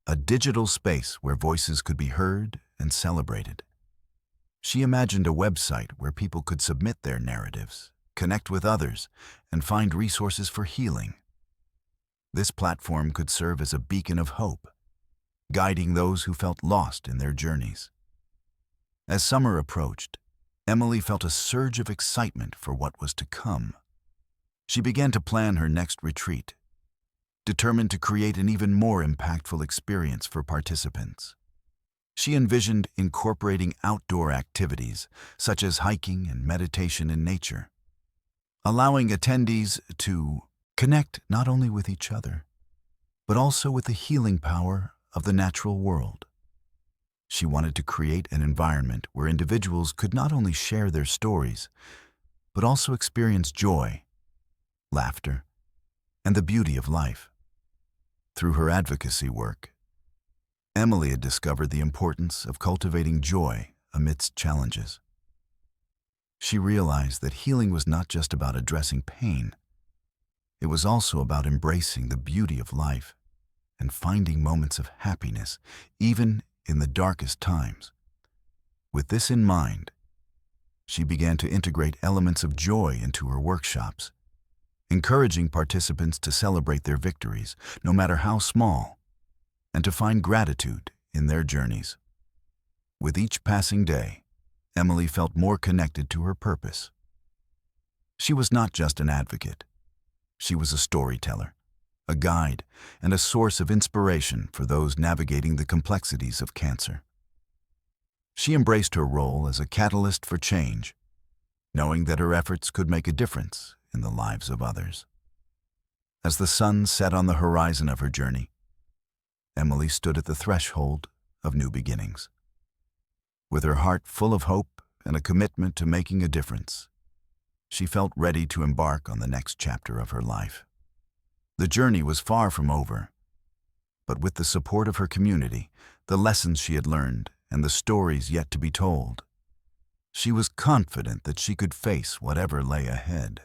a digital space where voices could be heard and celebrated. She imagined a website where people could submit their narratives, connect with others, and find resources for healing. This platform could serve as a beacon of hope, guiding those who felt lost in their journeys. As summer approached, Emily felt a surge of excitement for what was to come. She began to plan her next retreat, determined to create an even more impactful experience for participants. She envisioned incorporating outdoor activities such as hiking and meditation in nature, allowing attendees to connect not only with each other, but also with the healing power of the natural world. She wanted to create an environment where individuals could not only share their stories, but also experience joy, laughter, and the beauty of life. Through her advocacy work, Emily had discovered the importance of cultivating joy amidst challenges. She realized that healing was not just about addressing pain. It was also about embracing the beauty of life and finding moments of happiness, even in the darkest times. With this in mind, she began to integrate elements of joy into her workshops, encouraging participants to celebrate their victories, no matter how small, and to find gratitude in their journeys. With each passing day, Emily felt more connected to her purpose. She was not just an advocate. She was a storyteller, a guide, and a source of inspiration for those navigating the complexities of cancer. She embraced her role as a catalyst for change, knowing that her efforts could make a difference in the lives of others. As the sun set on the horizon of her journey, Emily stood at the threshold of new beginnings. With her heart full of hope and a commitment to making a difference, she felt ready to embark on the next chapter of her life. The journey was far from over, but with the support of her community, the lessons she had learned, and the stories yet to be told, she was confident that she could face whatever lay ahead.